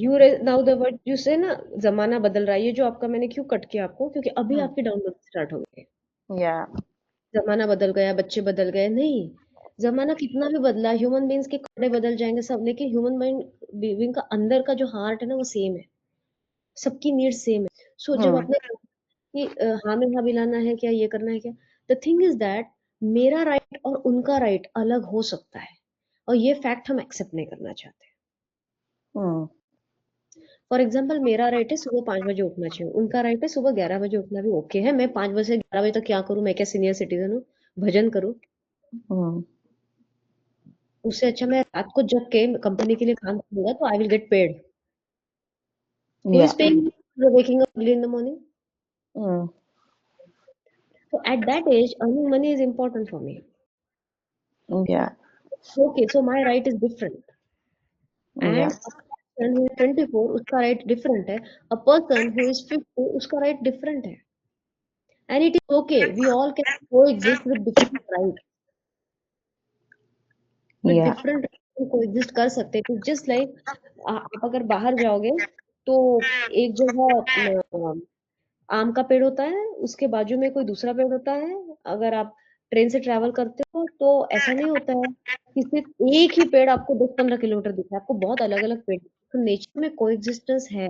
[SPEAKER 1] You raise now the word you say ना, जमाना बदल रहा है। ये जो आपका मैंने क्यों कट किया आपको, क्योंकि अभी आपके डाउनलोड स्टार्ट हो गए।
[SPEAKER 5] या
[SPEAKER 1] जमाना बदल गया, बच्चे बदल गए, नहीं। जमाना कितना भी बदला, ह्यूमन बीइंग्स के कपड़े बदल जाएंगे सब, लेकिन ह्यूमन बीइंग का अंदर का जो हार्ट है ना, वो सेम है। सबकी नीड सेम है। सो जब
[SPEAKER 5] हम्म
[SPEAKER 1] आपने कि हाँ में हाँ मिलाना है क्या, ये करना है क्या, द थिंग इज दैट मेरा राइट और उनका राइट अलग हो सकता है, और ये फैक्ट हम एक्सेप्ट नहीं करना चाहते।
[SPEAKER 5] हम्म
[SPEAKER 1] फॉर एग्जाम्पल, मेरा राइट है सुबह 5 बजे उठना चाहिए, उनका राइट है सुबह 11 बजे उठना भी ओके है। मैं 5 बजे से 11 बजे तक क्या करूँ? मैं क्या सीनियर सिटीजन हूँ? भजन करूँ?
[SPEAKER 5] हम्म
[SPEAKER 1] उससे अच्छा मैं रात को जग के कंपनी के लिए काम करूंगा, तो I will get paid. Who
[SPEAKER 5] या
[SPEAKER 1] is paying waking up early in the morning?
[SPEAKER 5] Hmm
[SPEAKER 1] So at that age, earning money is important for me.
[SPEAKER 5] या
[SPEAKER 1] Okay, so my right is different.
[SPEAKER 5] या
[SPEAKER 1] And a person who is 24, उसका right different है. A person who is 50, उसका right different है. And it is okay. We all can coexist with different rights. With
[SPEAKER 5] या
[SPEAKER 1] different rights हम coexist कर सकते हैं. Just like आप अगर बाहर जाओगे, तो एक जगह आम का पेड़ होता है, उसके बाजू में कोई दूसरा पेड़ होता है। अगर आप ट्रेन से ट्रैवल करते हो, तो ऐसा नहीं होता है कि सिर्फ एक ही पेड़ आपको 10-15 किलोमीटर दिखा है, आपको बहुत अलग अलग पेड़। तो नेचर में कोएग्जिस्टेंस है,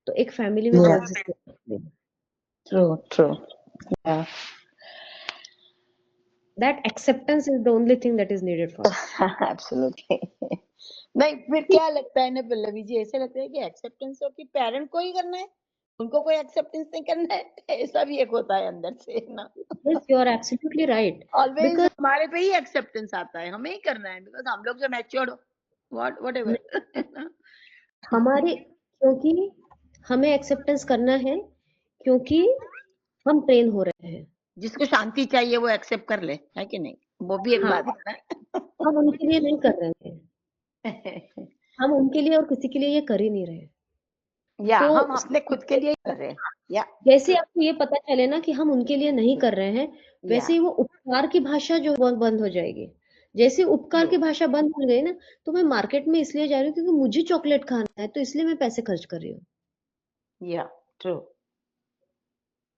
[SPEAKER 1] तो एक फैमिली में
[SPEAKER 5] या
[SPEAKER 1] कोएग्जिस्टेंस।
[SPEAKER 5] ट्रू ट्रू या
[SPEAKER 1] that acceptance is the only thing that is needed for us.
[SPEAKER 5] Absolutely नहीं फिर क्या लगता है ना पल्लवी जी, ऐसे लगता है कि एक्सेप्टेंस हो कि पेरेंट को ही करना है, उनको कोई एक्सेप्टेंस नहीं करना है, ऐसा भी एक होता है अंदर से ना।
[SPEAKER 1] Yes, you are absolutely right.
[SPEAKER 5] Always
[SPEAKER 1] because
[SPEAKER 5] हमारे पे ही एक्सेप्टेंस आता है, हमें ही करना है, बिकॉज हम लोग जो मैच्योर्ड हो व्हाट एवर
[SPEAKER 1] हमारे क्योंकि हमें एक्सेप्टेंस करना है, क्योंकि हम ट्रेन हो रहे हैं।
[SPEAKER 5] जिसको शांति चाहिए वो एक्सेप्ट कर ले, है कि नहीं, वो भी एक
[SPEAKER 1] हाँ,
[SPEAKER 5] बात है
[SPEAKER 1] हम उनके लिए नहीं कर रहे हैं,
[SPEAKER 5] ना।
[SPEAKER 1] हम उनके लिए और किसी के लिए ये कर ही नहीं रहे।
[SPEAKER 5] या
[SPEAKER 1] तो
[SPEAKER 5] हम अपने खुद के लिए ही कर रहे हैं। या
[SPEAKER 1] जैसे आपको ये पता चले ना कि हम उनके लिए नहीं कर रहे हैं,
[SPEAKER 5] या
[SPEAKER 1] वैसे ही वो उपकार की भाषा जो बंद हो जाएगी। जैसे उपकार
[SPEAKER 5] ट्रू
[SPEAKER 1] की भाषा बंद हो गई ना, तो मैं मार्केट में इसलिए जा रही हूँ क्योंकि मुझे चॉकलेट खाना है, तो इसलिए मैं पैसे खर्च कर रही हूँ।
[SPEAKER 5] या ट्रू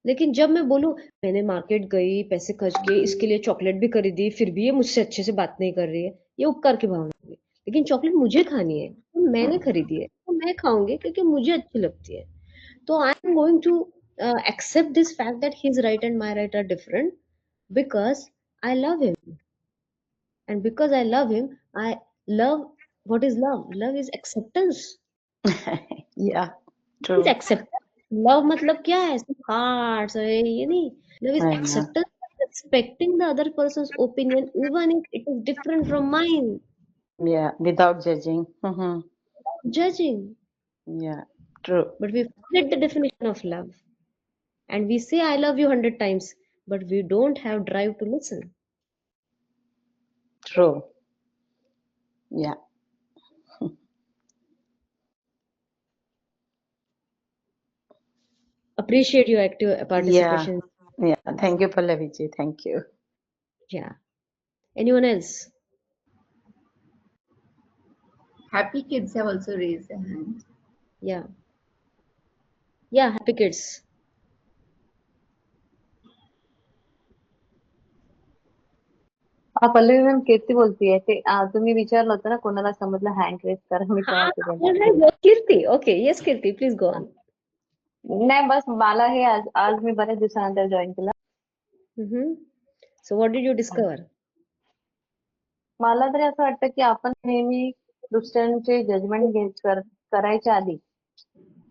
[SPEAKER 1] लेकिन जब मैं बोलूँ मैंने मार्केट गई, पैसे खर्च किए, इसके लिए चॉकलेट भी खरीदी, फिर भी ये मुझसे अच्छे से बात नहीं कर रही है, ये उपकार की भावना हुई। लेकिन चॉकलेट मुझे खानी है, तो मैंने खरीदी है, तो मैं खाऊंगी क्योंकि मुझे अच्छी लगती है। So I'm going to accept this fact that his right and my right are different because I love him. And because I love him, I love what is love? Love is acceptance.
[SPEAKER 5] या true
[SPEAKER 1] Is acceptance. Love मतलब क्या है? सिर्फ hearts और ये नहीं. Love is
[SPEAKER 5] है ना
[SPEAKER 1] acceptance, respecting the other person's opinion even if it is different from mine.
[SPEAKER 5] या विदाउट जजिंग
[SPEAKER 1] Judging.
[SPEAKER 5] या true
[SPEAKER 1] But we forget the definition of love. And we say I love you 100 times, but we don't have drive to listen.
[SPEAKER 5] True yeah
[SPEAKER 1] Appreciate your active
[SPEAKER 5] yeah
[SPEAKER 1] participation.
[SPEAKER 5] Yeah thank you Pallavi ji thank you
[SPEAKER 1] Yeah. Anyone else?
[SPEAKER 2] Happy kids have also raised their hand.
[SPEAKER 1] Yeah. Yeah, happy kids.
[SPEAKER 3] Pallavi ma'am Kirti बोलतीये ते तुम्ही विचारलं होतं ना कोणाला समजलं hand race करा मी
[SPEAKER 1] हाँ,
[SPEAKER 3] तेव्हा
[SPEAKER 1] all
[SPEAKER 3] केलेलं.
[SPEAKER 1] right, go Kirti. Okay, yes, Kirti, please go on.
[SPEAKER 3] नाही बस मला हे आज आज मी बऱ्याच दिवसानंतर जॉईन केलं.
[SPEAKER 1] Mm-hmm. So what did you discover?
[SPEAKER 3] मला तरी असं वाटतं की आपण नेहमी दुसऱ्यांचे जजमेंट करायच्या आधी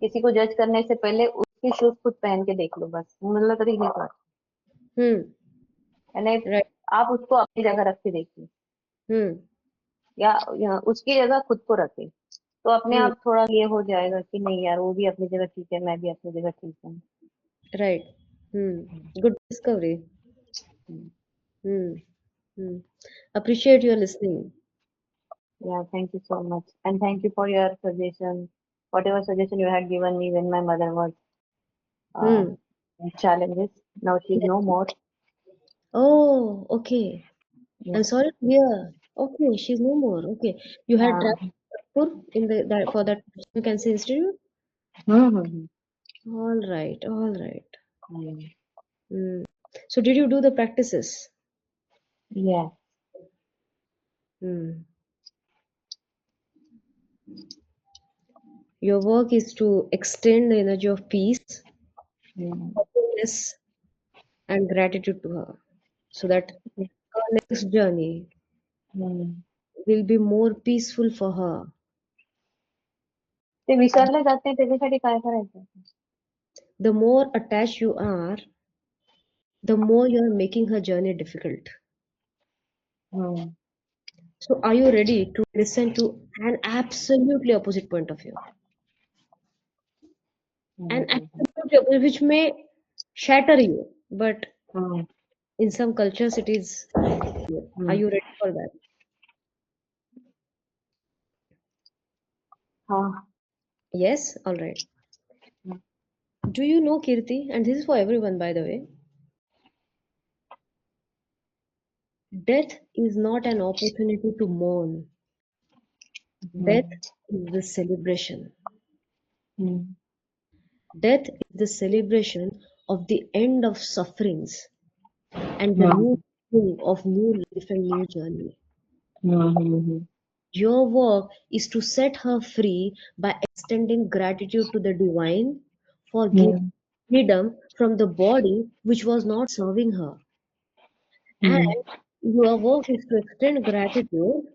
[SPEAKER 3] किसी को जज करने से पहले उसके शूज खुद पहन के देख लो बस मला तरी हेच वाटतं.
[SPEAKER 1] Hmm.
[SPEAKER 3] यानी
[SPEAKER 1] Right.
[SPEAKER 3] आप उसको अपनी जगह रख के देखिए
[SPEAKER 1] Hmm.
[SPEAKER 3] या उसकी जगह खुद को रखे तो अपने
[SPEAKER 1] Hmm.
[SPEAKER 3] आप थोड़ा ये हो जाएगा कि नहीं यार वो भी अपनी जगह ठीक है मैं भी अपनी जगह ठीक हूँ.
[SPEAKER 1] Right. Hmm. Good discovery.
[SPEAKER 3] Hmm.
[SPEAKER 1] Hmm. Hmm. Appreciate your listening.
[SPEAKER 3] Yeah, thank you so much. And thank you for your suggestion. Whatever suggestion you had given me when my mother was uh,
[SPEAKER 1] Hmm.
[SPEAKER 3] in challenges. Now she's
[SPEAKER 1] Yes.
[SPEAKER 3] no more.
[SPEAKER 1] Oh, okay.
[SPEAKER 3] Yeah.
[SPEAKER 1] I'm sorry to hear. Okay, she's no more. Okay. You had
[SPEAKER 3] Uh,
[SPEAKER 1] traveled in the that for that Cancer Institute?
[SPEAKER 3] mm-hmm.
[SPEAKER 1] All right, all right.
[SPEAKER 3] Mm.
[SPEAKER 1] Hmm. So did you do the practices?
[SPEAKER 3] Yeah.
[SPEAKER 1] Hmm. Your work is to extend the energy of peace,
[SPEAKER 3] Mm.
[SPEAKER 1] forgiveness, and gratitude to her so that her next journey
[SPEAKER 3] Mm.
[SPEAKER 1] will be more peaceful for her.
[SPEAKER 3] ते विसरले जाते त्याच्यासाठी काय करायचं?
[SPEAKER 1] The more attached you are, the more you are making her journey difficult.
[SPEAKER 3] Mm.
[SPEAKER 1] So, are you ready to listen to an absolutely opposite point of view? An
[SPEAKER 3] Mm.
[SPEAKER 1] absolutely opposite, which may shatter you, but
[SPEAKER 3] Mm.
[SPEAKER 1] in some cultures it is. Are
[SPEAKER 3] Mm.
[SPEAKER 1] you ready for that?
[SPEAKER 3] हाँ.
[SPEAKER 1] Yes? All right.
[SPEAKER 3] Mm.
[SPEAKER 1] Do you know Kirti? And this is for everyone, by the way. Death is not an opportunity to mourn. Death
[SPEAKER 3] Mm.
[SPEAKER 1] is the celebration.
[SPEAKER 3] Mm.
[SPEAKER 1] Death is the celebration of the end of sufferings and the
[SPEAKER 3] Mm.
[SPEAKER 1] new beginning of new life and new journey.
[SPEAKER 3] Mm.
[SPEAKER 1] Your work is to set her free by extending gratitude to the divine for giving
[SPEAKER 3] Mm.
[SPEAKER 1] freedom from the body which was not serving her. And
[SPEAKER 3] Mm.
[SPEAKER 1] your work is to extend gratitude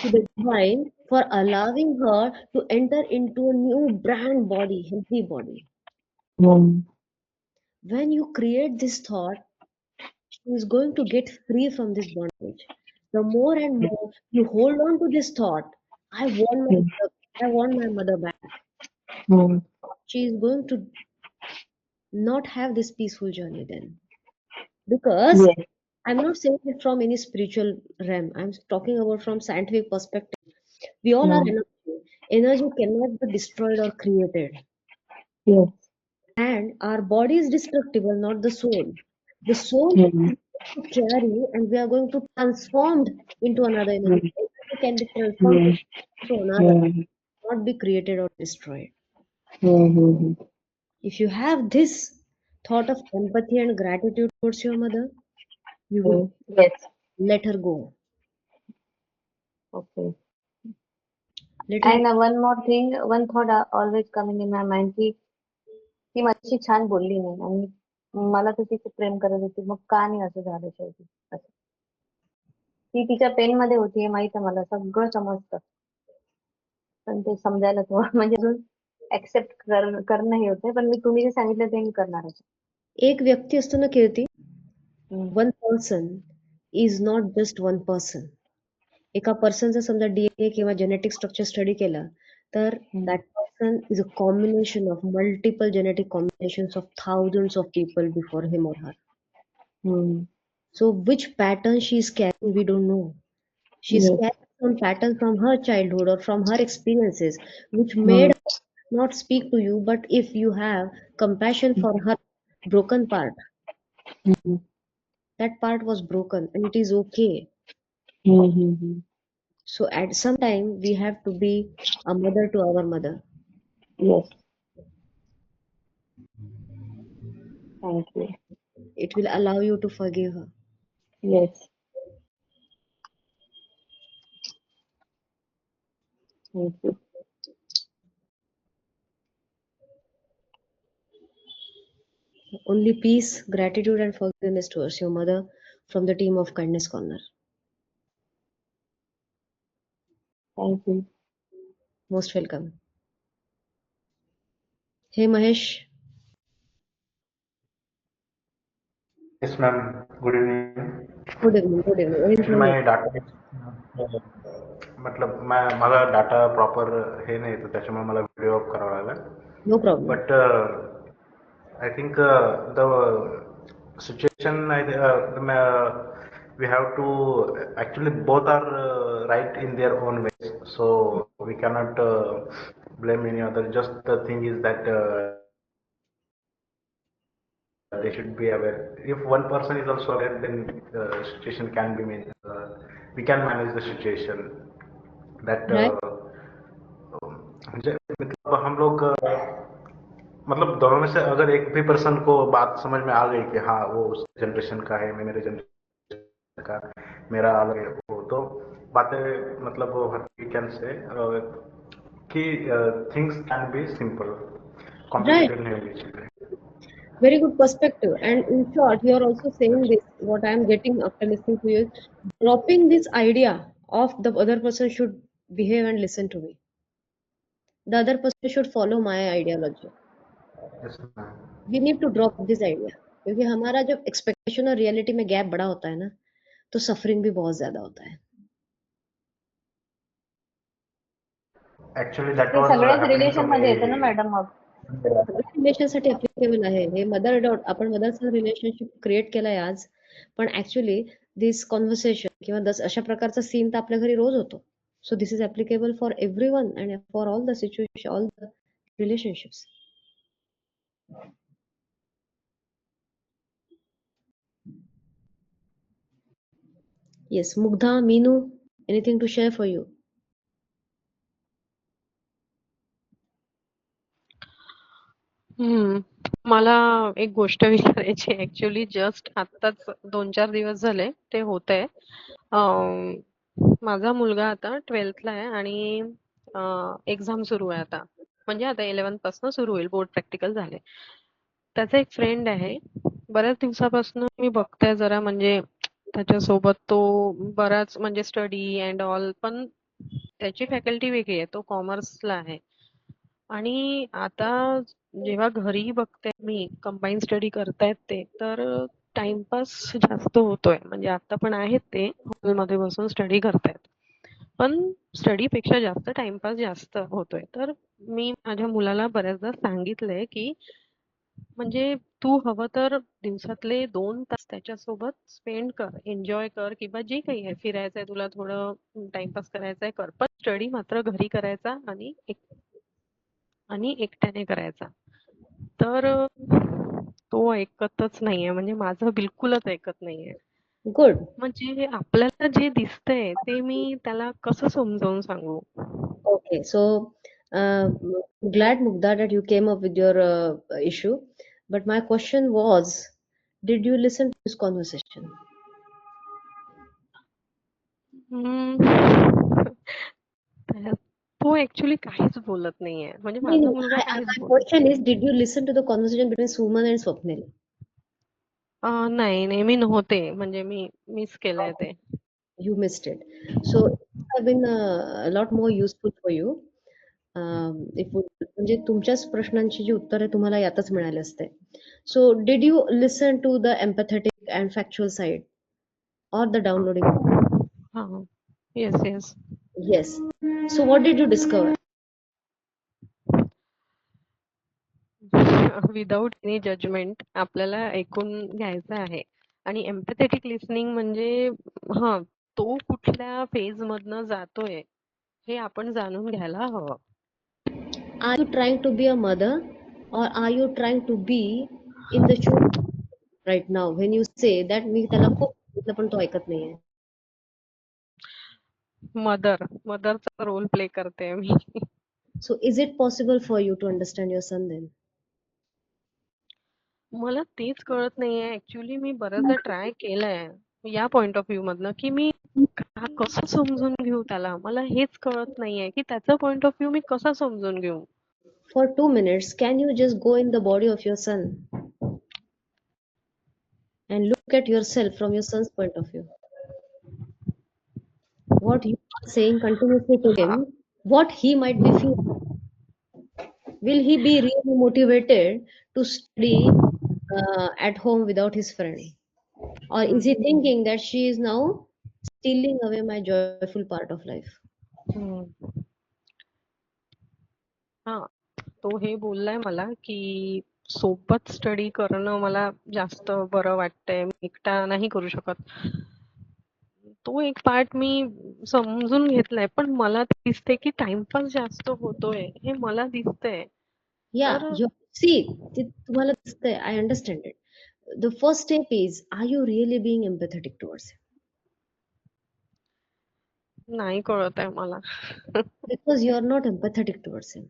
[SPEAKER 1] to the divine for allowing her to enter into a new brand body, healthy body.
[SPEAKER 3] Mm.
[SPEAKER 1] When you create this thought, she is going to get free from this bondage. The more and more you hold on to this thought,
[SPEAKER 3] Mm.
[SPEAKER 1] I want my mother back.
[SPEAKER 3] Mm.
[SPEAKER 1] She is going to not have this peaceful journey then. Because
[SPEAKER 3] Yes.
[SPEAKER 1] I'm not saying it from any spiritual realm. I'm talking about from scientific perspective. We all are
[SPEAKER 3] Mm.
[SPEAKER 1] energy. Energy cannot be destroyed or created.
[SPEAKER 3] Yes.
[SPEAKER 1] And our body is destructible, not the soul. The soul
[SPEAKER 3] Hmm.
[SPEAKER 1] is to carry, and we are going to transformed into another
[SPEAKER 3] Hmm.
[SPEAKER 1] energy. Everything can be transformed
[SPEAKER 3] Hmm.
[SPEAKER 1] into another,
[SPEAKER 3] Hmm.
[SPEAKER 1] not be created or destroyed.
[SPEAKER 3] Hmm.
[SPEAKER 1] If you have this thought of empathy and gratitude towards your mother, you will
[SPEAKER 3] Hmm. Yes.
[SPEAKER 1] let her go.
[SPEAKER 3] Okay.
[SPEAKER 1] Let her
[SPEAKER 3] And one more thing, one thought always coming in my mind की ती माझी छान बोलली नाही आणि मला तर तिचे प्रेम करत होती, मग का नाही असं झालं शेवटी असं. ती तिच्या पेन मध्ये होती हे माहित आहे मला, सगळं समजतं, पण ते समजायला थोडं म्हणजे अजून ऍक्सेप्ट करणं हे होते, पण मी तुम्ही जे सांगितलं ते मी करणार आहे.
[SPEAKER 1] एक व्यक्ती असतो ना Kirti,
[SPEAKER 3] hmm.
[SPEAKER 1] One person is not just one person. एका पर्सनचा समजा DNA किंवा जेनेटिक स्ट्रक्चर स्टडी केला, तर
[SPEAKER 3] हम्म.
[SPEAKER 1] that person is a combination of multiple genetic combinations of thousands of people before him or her.
[SPEAKER 3] Hmm.
[SPEAKER 1] So which pattern she is carrying, we don't know. She's
[SPEAKER 3] Yes.
[SPEAKER 1] carrying some pattern from her childhood or from her experiences, which
[SPEAKER 3] hmm.
[SPEAKER 1] made her not speak to you. But if you have compassion for her broken part,
[SPEAKER 3] hmm.
[SPEAKER 1] that part was broken and it is okay.
[SPEAKER 3] Hmm.
[SPEAKER 1] So at some time, we have to be a mother to our mother.
[SPEAKER 3] Yes. Thank you.
[SPEAKER 1] It will allow you to forgive her.
[SPEAKER 3] Yes. Thank you.
[SPEAKER 1] Only peace, gratitude, and forgiveness towards your mother from the team of Kindness Corner.
[SPEAKER 3] Thank you.
[SPEAKER 1] Most welcome. Hey Mahesh,
[SPEAKER 6] Yes, ma'am. Good evening.
[SPEAKER 1] good evening. Good evening. Orange
[SPEAKER 6] Actually,
[SPEAKER 1] Mahesh.
[SPEAKER 6] my data मतलब माझा data proper हे नाही येतो, त्याच्यामुळे मला video off करावा लागला.
[SPEAKER 1] No problem.
[SPEAKER 6] But I think the situation we have to actually both are right in their own ways, so we cannot blame any other. Just the thing is that they should be aware. If one person is also aware, then the situation can be we can manage the situation. That
[SPEAKER 1] Right?
[SPEAKER 6] म्हणजे मतलब हम लोग मतलब दोनों में से अगर एक भी पर्सन को बात समझ में आ गई कि हाँ वो उस जनरेशन का है, मैं मेरे जनरेशन का, मेरा अलग है, वो तो बातें मतलब वी कैन से कि things can be simple,
[SPEAKER 1] Right.
[SPEAKER 6] Complicated नहीं होनी चाहिए.
[SPEAKER 1] Very good perspective. And in short, you are also saying this. What I am getting after listening to you is dropping this idea of the other person should behave and listen to me. The other person should follow my ideology.
[SPEAKER 6] Yes, ma'am.
[SPEAKER 1] We need to drop this idea. क्योंकि हमारा जब expectation और reality में gap बड़ा होता है ना, तो सफरिंग भी बहुत ज्यादा होता है.
[SPEAKER 6] Actually, that
[SPEAKER 3] ते
[SPEAKER 6] was
[SPEAKER 3] सगळ्याच
[SPEAKER 6] happening to
[SPEAKER 3] रिलेशन
[SPEAKER 6] me.
[SPEAKER 3] मध्ये येतं ना मॅडम मग.
[SPEAKER 1] सगळ्या रिलेशनसाठी ऍप्लिकेबल आहे हे. मदर डॉट आपण मदरचं रिलेशनशिप क्रिएट केलंय आज, पण ऍक्च्युली दिस कॉन्व्हर्सेशन किंवा अशा प्रकारचा सीन तर आपल्या घरी रोज होतो. So this is applicable for everyone and for all the situation, all the relationships. Yes, Mugdha, Meenu, anything to share for you?
[SPEAKER 7] मला एक गोष्ट विचारायची आहे. ऍक्च्युली जस्ट आत्ताच 2-4 दिवस झाले ते होतंय. माझा मुलगा आता 12th ला आहे आणि एक्झाम सुरू आहे आता. म्हणजे आता 11th पासून सुरू होईल, बोर्ड प्रॅक्टिकल झाले. त्याचा एक फ्रेंड आहे. बऱ्याच दिवसापासून मी बघते जरा, म्हणजे त्याच्यासोबत तो बराच म्हणजे स्टडी अँड ऑल, पण त्याची फॅकल्टी वेगळी आहे. तो कॉमर्सला आहे. आणि आता जेव्हा घरी बघते मी कंबाईन स्टडी करतायत ते, तर टाइमपास जास्त होतोय. म्हणजे आता पण आहेत ते हॉलमध्ये बसून स्टडी करतायत, पण स्टडीपेक्षा जास्त टाइमपास जास्त होतोय. तर मी माझ्या मुलाला बऱ्याचदा सांगितलंय की म्हणजे तू हवं तर दिवसातले 2 तास त्याच्यासोबत स्पेंड कर, एन्जॉय कर, किंवा जे काही आहे, फिरायचंय तुला, थोडं टाइमपास करायचंय कर, पण स्टडी मात्र घरी करायचा आणि एकट्याने करायचा. तर तो ऐकतच नाहीये, म्हणजे माझं बिलकुलच ऐकत नाहीये.
[SPEAKER 1] गुड.
[SPEAKER 7] म्हणजे आपल्याला जे दिसतंय ते मी त्याला कसं समजावून सांगू?
[SPEAKER 1] Okay, so glad Mugdha that you came up with your issue. But my question was, did you listen to this conversation?
[SPEAKER 7] हम्म. तो ऍक्च्युली काहीच बोलत नाहीये, म्हणजे
[SPEAKER 1] No,
[SPEAKER 7] माझा
[SPEAKER 1] no.
[SPEAKER 7] मुलगा काहीच
[SPEAKER 1] My
[SPEAKER 7] बोलत
[SPEAKER 1] question is, did you listen to the conversation between Suman and Swapnil?
[SPEAKER 7] नाही मी नव्हते, म्हणजे मी मिस केलंय
[SPEAKER 1] Okay,
[SPEAKER 7] ते.
[SPEAKER 1] you missed it. So it would have been a lot more useful for you. म्हणजे तुमच्याच प्रश्नांची जी उत्तरे तुम्हाला यातच मिळाली असते. So did you listen to the empathetic and factual side or the downloading?
[SPEAKER 7] हा. Yes yes.
[SPEAKER 1] Yes. So what did you discover?
[SPEAKER 7] Without any judgement आपल्याला ऐकून घ्यायचं आहे. आणि एम्पॅथेटिक लिसनिंग म्हणजे हा, तो कुठल्या फेज मधनं जातोय हे आपण जाणून घ्यायला हवं.
[SPEAKER 1] Are you trying to be a mother or are you trying to be in the shoe right now when you say that मी त्याला खूप सांगितलं पण तो ऐकत नाहीये?
[SPEAKER 7] मदरचा रोल प्ले करते मी.
[SPEAKER 1] So is it possible for you to understand your son then?
[SPEAKER 7] मला तेच कळत नाहीये. ऍक्च्युली मी बऱ्याचदा ट्राय केलंय या पॉइंट ऑफ व्ह्यू मधनं, की मी कसं समजून घेऊ त्याला. मला हेच कळत नाहीये की त्याचा पॉइंट ऑफ व्ह्यू मी कसा समजून घेऊ.
[SPEAKER 1] For 2 minutes, can you just go in the body of your son and look at yourself from your son's point of view? What you are saying continuously to him, what he might be feeling. Will he be really motivated to study at home without his friend? Or is he thinking that she is now stealing away my joyful part of life?
[SPEAKER 7] हम्म. हा, तो हे बोललाय मला की सोबत study करणं मला जास्त बरं वाटतंय, मी एकटा नाही करू शकत. तो एक पार्ट मी समजून घेतलाय, पण मला ते दिसते की टाइमपास जास्त होतोय हे मला दिसतंय.
[SPEAKER 1] Yeah,
[SPEAKER 7] तर
[SPEAKER 1] you see, ते तुम्हाला दिसतंय, I understand it. The first step is, are you really being empathetic towards him?
[SPEAKER 7] नाही कळत आहे मला.
[SPEAKER 1] Because you are not empathetic towards him.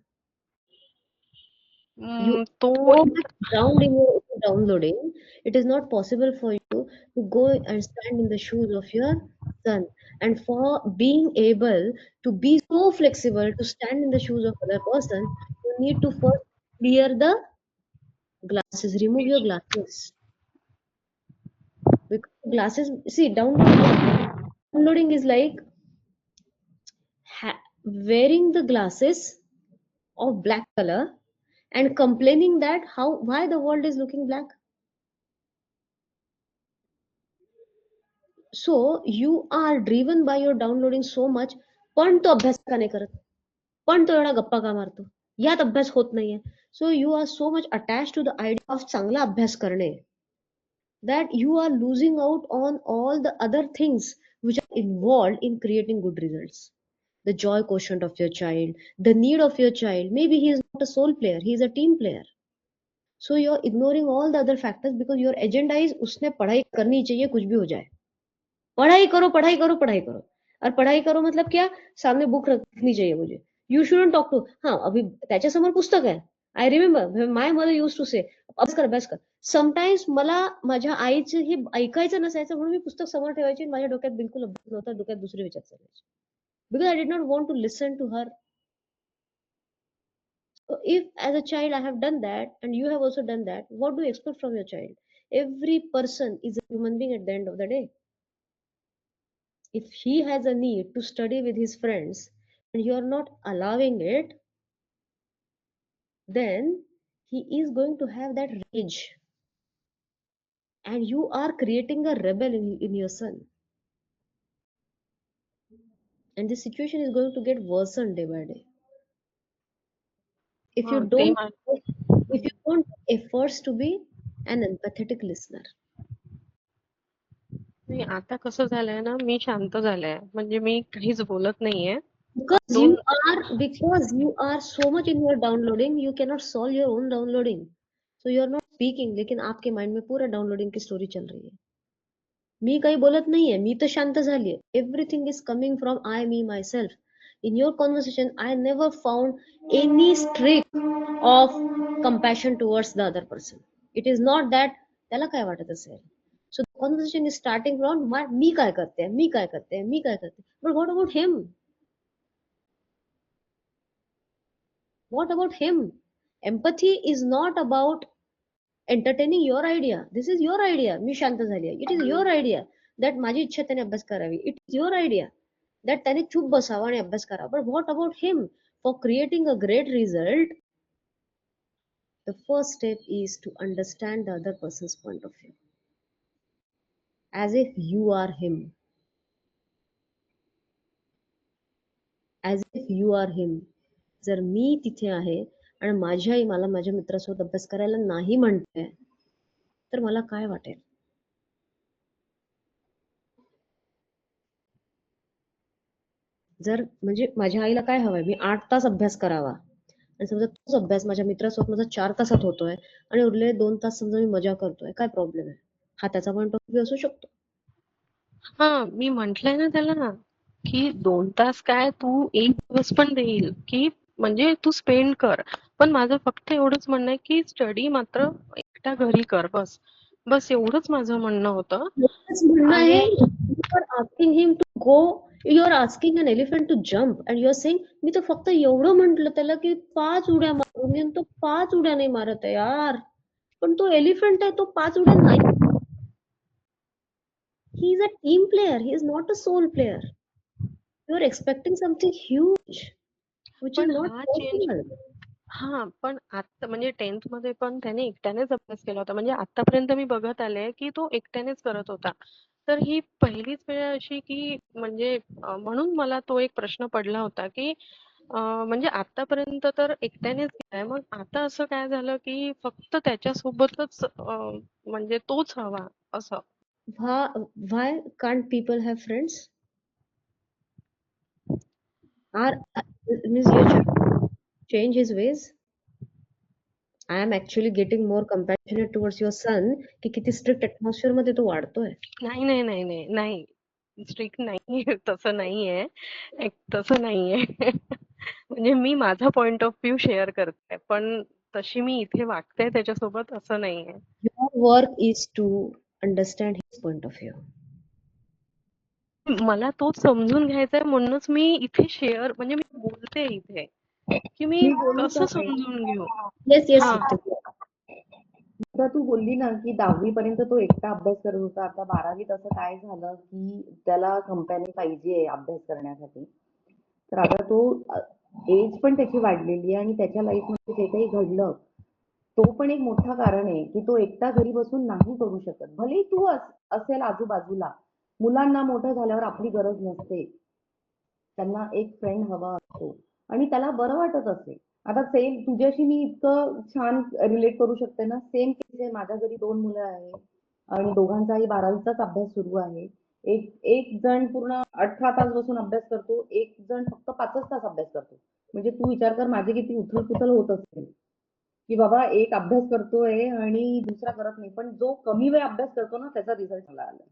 [SPEAKER 1] You
[SPEAKER 7] तो
[SPEAKER 1] so much drowned in your own downloading, it is not possible for you to go and stand in the shoes of your son. And for being able to be so flexible to stand in the shoes of other person, you need to first clear the glasses, remove your glasses. Because glasses, see, downloading is like wearing the glasses of black color and complaining that why the world is looking black. So you are driven by your downloading so much, पण तो अभ्यास का नाही करत, पण तो एवढा गप्पा का मारतो, यात अभ्यास होत नाहीये. So you are so much attached to the idea of चांगला अभ्यास करणे that you are losing out on all the other things which are involved in creating good results. The joy quotient of your child, the need of your child. Maybe he is not a sole player, he is a team player. So you're ignoring all the other factors because your agenda is उसने पढ़ाई करनी चाहिए कुछ भी हो जाए. पढ़ाई करो पढ़ाई करो पढ़ाई करो. और पढ़ाई करो मतलब क्या, सामने बुक रखनी चाहिए मुझे. यू शुडंट टॉक टू, हाँ अभी त्याच्यासमोर पुस्तक आहे. I remember my mother use to say, अभ्यास कर. समटाइम्स मला माझ्या आईचं हे ऐकायचं नसायचं म्हणून मी पुस्तक समोर ठेवायची आणि माझ्या डोक्यात बिलकुल अभ्यास नव्हता, डोक्यात दुसरे विचार चालायचे. Because I did not want to listen to her. So if as a child I have done that and you have also done that, what do you expect from your child? Every person is a human being at the end of the day. If he has a need to study with his friends and you are not allowing it, then he is going to have that rage. And you are creating a rebel in your son. And the situation is going to get worsened day by day. If you
[SPEAKER 7] हा, ते
[SPEAKER 1] don't if you don't take efforts to be an empathetic listener.
[SPEAKER 7] नाही, आता कसं झालंय ना, मी शांत झालंय, म्हणजे मी काहीच बोलत नाहीये.
[SPEAKER 1] Because
[SPEAKER 7] दोन
[SPEAKER 1] you are so much in your downloading, you cannot solve your own downloading. So you are not speaking, लेकिन आपके माइंड में पूरा डाउनलोडिंग की स्टोरी चल रही है. मी काही बोलत नाहीये, मी तर शांत झालीये. Everything is coming from I, me, my self. In your conversation, I never found any streak of compassion towards the other person. It is not that त्याला काय वाटत असेल. So the conversation is starting from मी काय करते, मी काय करते, मी काय करते. But what about him? What about him? Empathy is not about entertaining your idea. This is your idea. मी शांत झाली आहे. It is your idea that माझी इच्छा त्याने अभ्यास करावी. It is your idea that त्याने चूप बसावा आणि अभ्यास करावा. But what about him? For creating a great result, the first step is to understand the other person's point of view. As if you are him. As if you are him. जर मी तिथे आहे आणि माझी आई मला माझ्या मित्रासोबत अभ्यास करायला नाही म्हणते, तर मला काय वाटेल? जर म्हणजे माझ्या आईला काय हवंय, मी 8 तास अभ्यास करावा आणि समजा तोच अभ्यास माझ्या मित्रासोबत माझा 4 तासात होतोय आणि उरलेले 2 तास समजा मी मजा करतोय, काय प्रॉब्लेम आहे? हा त्याचा पॉइंट ऑफ व्ह्यू असू शकतो.
[SPEAKER 7] हा, मी म्हंटलय ना त्याला की 2 तास काय, तू 1 दिवस पण देईल की म्हणजे तू स्पेंड कर. पण माझं फक्त एवढंच म्हणणं आहे की स्टडी मात्र एकटा घरी कर. बस बस एवढंच माझं म्हणणं होतं.
[SPEAKER 1] एवढंच म्हणणं आहे.
[SPEAKER 7] आणि
[SPEAKER 1] You are asking him to go, you are asking an elephant to jump and you are saying मी तर फक्त एवढं म्हटलं त्याला की 5 उड्या मारून आणि तो 5 उड्या नाही मारत आहे यार. पण तो एलिफंट आहे, तो 5 उड्या नाही. He is a team player, he is not a sole player. You are expecting something huge which is
[SPEAKER 7] पण
[SPEAKER 1] not
[SPEAKER 7] हा चेंज
[SPEAKER 1] possible.
[SPEAKER 7] हा, पण आता म्हणजे 10th मध्ये पण त्याने एकट्यानेच अभ्यास केला होता. म्हणजे आतापर्यंत मी बघत आले की तो एकट्यानेच करत होता. तर ही पहिलीच वेळ अशी की म्हणजे म्हणून मला तो एक प्रश्न पडला होता की म्हणजे आतापर्यंत तर एकट्यानेच केलाय, मग आता असं काय झालं की फक्त त्याच्यासोबतच म्हणजे तोच हवा असं.
[SPEAKER 1] Why can't people have friends? Means you change his ways. I am actually getting more compassionate towards your son की किती स्ट्रिक्ट atmosphere मध्ये तो वाढतोय.
[SPEAKER 7] नाही नाही नाही नाही नाही, स्ट्रिक्ट नाहीये, तसं नाहीये, तसं नाहीये. म्हणजे मी माझा पॉइंट ऑफ व्ह्यू शेअर करते, पण तशी मी इथे वागते त्याच्यासोबत असं नाहीये.
[SPEAKER 1] Your work is to understand his point of view.
[SPEAKER 7] मला तोच समजून घ्यायचा आहे म्हणूनच मी इथे शेअर म्हणजे मी बोलते इथे की मी
[SPEAKER 3] मी बोलू का
[SPEAKER 7] कसं
[SPEAKER 3] ताई?
[SPEAKER 7] समजून घेऊ.
[SPEAKER 1] Yes, yes,
[SPEAKER 7] हा
[SPEAKER 1] Ritu.
[SPEAKER 3] आता तू बोलली ना की 10वी पर्यंत तो एकटा अभ्यास करत होता. आता 12वीत असं काय झालं की त्याला कंपॅनी पाहिजे अभ्यास करण्यासाठी. तर आता तो एज पण त्याची वाढलेली आहे आणि त्याच्या लाईफमध्ये जे काही घडलं तो पण एक मोठा कारण आहे की तो एकटा घरी बसून नाही करू शकत. भलेही तू असेल आजूबाजूला, मुलांना मोठं झाल्यावर आपली गरज नसते, त्यांना एक फ्रेंड हवा असतो आणि त्याला बरं वाटत असेल. आता सेम तुझ्याशी मी इतकं छान रिलेट करू शकते ना. सेम केस आहे. माझ्या घरी 2 मुलं आहेत आणि दोघांचाही 12वीचाच अभ्यास सुरू आहे. एक एक जण पूर्ण 18 तास बसून अभ्यास करतो, एक जण फक्त 5च तास अभ्यास करतो. म्हणजे तू विचार कर माझी किती उथल-पुथल होत असेल की बाबा एक अभ्यास करतोय आणि दुसरा करत नाही. पण जो कमी वेळ अभ्यास करतो ना त्याचा रिझल्ट मला आला.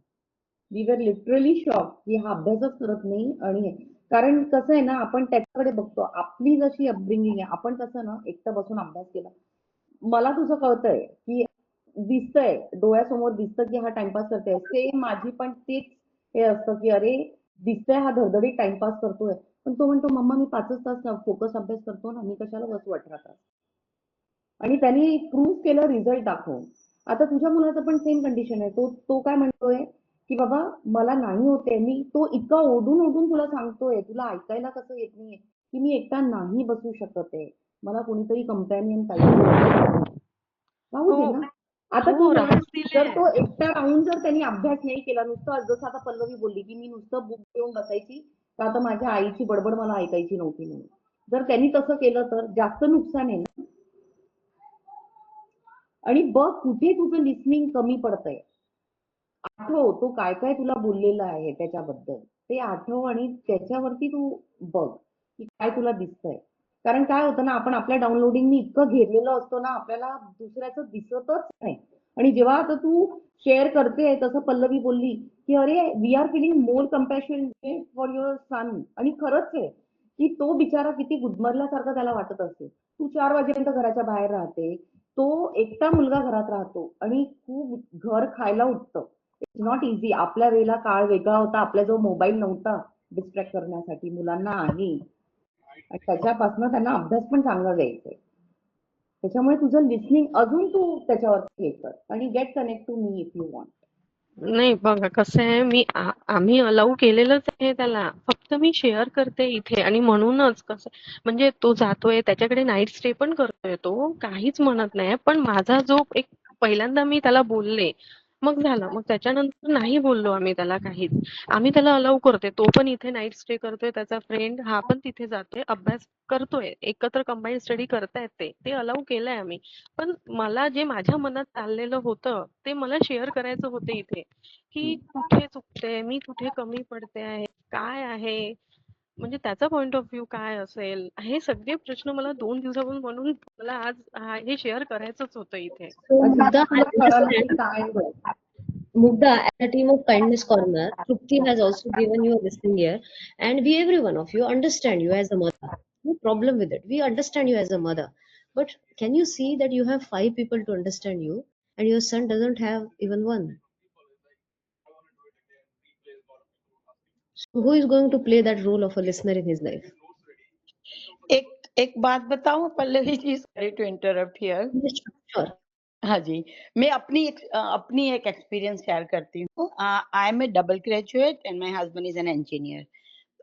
[SPEAKER 3] वी वर लिटरली शॉक की हा अभ्यासच करत नाही आणि हे. कारण कसं आहे ना आपण त्याच्याकडे बघतो. आपली जशी अपब्रिंगिंग आहे, आपण कसं ना एकटं बसून अभ्यास केला. मला तुझं कळतंय की दिसतंय, डोळ्यासमोर दिसतं की हा टाइमपास करतोय. सेम माझी पण तेच हे असतं की अरे दिसतंय हा धडधडीत टाइमपास करतोय. पण तो म्हणतो मम्मा मी 5च तास फोकस अभ्यास करतो ना, मी कशाला बसू 18 तास. आणि त्यांनी प्रूव्ह केलं रिझल्ट दाखवून. आता तुझ्या मुलाचं पण सेम कंडिशन आहे. तो तो काय म्हणतोय की बाबा मला नाही होते. मी तो इतका ओढून ओढून तुला सांगतोय, तुला ऐकायला कसं येत नाहीये की मी एकटा नाही बसू शकत आहे. मला कोणीतरी कंपॅनियन पाहिजे. राहू दे
[SPEAKER 7] हो
[SPEAKER 3] ना. आता तू
[SPEAKER 7] हो,
[SPEAKER 3] जर
[SPEAKER 7] राहूच
[SPEAKER 3] जर
[SPEAKER 7] दिले.
[SPEAKER 3] तो एकटा राहून जर त्यांनी अभ्यास नाही केला, नुसतं जसं आता पल्लवी बोलली की मी नुसतं बुक घेऊन बसायची, तर आता माझ्या आईची बडबड मला ऐकायची नव्हती म्हणून. जर त्यांनी तसं केलं तर जास्त नुकसान आहे ना. आणि बघ कुठे तुझं लिसनिंग कमी पडतंय. आठव तो काय काय तुला बोललेला आहे त्याच्याबद्दल. ते आठव आणि त्याच्यावरती तू बघ की काय तुला दिसतंय.
[SPEAKER 8] कारण काय होतं ना, आपण आपल्या डाउनलोडिंगनी इतकं घेरलेलो असतो ना, आपल्याला दुसऱ्याचं दिसतच नाही. आणि जेव्हा आता तू शेअर करते, तसं पल्लवी बोलली की अरे we are feeling more compassion for your son. आणि खरंच आहे की तो बिचारा किती गुदमरल्यासारखं त्याला वाटत असेल. तू 4 वाजेपर्यंत घराच्या बाहेर राहते, तो एकटा मुलगा घरात राहतो आणि खूप घर खायला उठतं. It's not easy. आपल्या वेळेला काळ वेगळा होता, आपल्याजवळ मोबाईल नव्हता डिस्ट्रॅक्ट करण्यासाठी, मुलांना आहे. आणि त्याच्यापासून त्यांना अभ्यास पण चांगला द्यायचा आहे. त्याच्यामुळे तुझं लिसनिंग अजून तू त्याच्यावरती हे कर आणि get connect to me if you want.
[SPEAKER 7] नाही बघा कसं आहे, आम्ही अलाउ केलेलंच आहे त्याला, फक्त मी शेअर करते इथे. आणि म्हणूनच कसं म्हणजे तो जातोय, त्याच्याकडे नाईट स्टे पण करतोय, तो काहीच म्हणत नाही. पण माझा जो एक पहिल्यांदा मी त्याला बोलले, मग झालं. मग त्याच्यानंतर नाही बोललो आम्ही त्याला काहीच. आम्ही त्याला अलाउ करते, तो पण इथे नाईट स्टे करतोय, त्याचा फ्रेंड हा पण तिथे जातोय, अभ्यास करतोय, एकत्र कंबाईन स्टडी करतायत, ते अलाउ केलंय आम्ही. पण मला जे माझ्या मनात चाललेलं होतं ते मला शेअर करायचं होतं इथे, की कुठे चुकते मी, कुठे कमी पडते आहे, काय आहे, म्हणजे त्याचा पॉइंट ऑफ व्ह्यू काय असेल, हे सगळे प्रश्न मला 2 दिवसापासून, म्हणून मला आज हे शेअर करायचंच होतं इथे.
[SPEAKER 1] So,
[SPEAKER 8] अच्छा,
[SPEAKER 1] Mugdha,
[SPEAKER 8] आता
[SPEAKER 1] I
[SPEAKER 8] तुला कळालं की
[SPEAKER 1] understand.
[SPEAKER 8] काय होय.
[SPEAKER 1] Mugdha, as a team of Kindness Corner, Trupti has also given you a listening ear, and we, every one of you, understand you as a mother. No problem with it. We understand you as a mother. But can you see that you have 5 people to understand you, and your son doesn't have even one? So who is going to play that role of a listener in his life?
[SPEAKER 5] एक बात बताऊं Pallavi ji, sorry to interrupt here.
[SPEAKER 1] Yes, sure.
[SPEAKER 5] हाँ जी, मैं अपनी एक experience share करती हूँ। I am a double graduate and my husband is an engineer.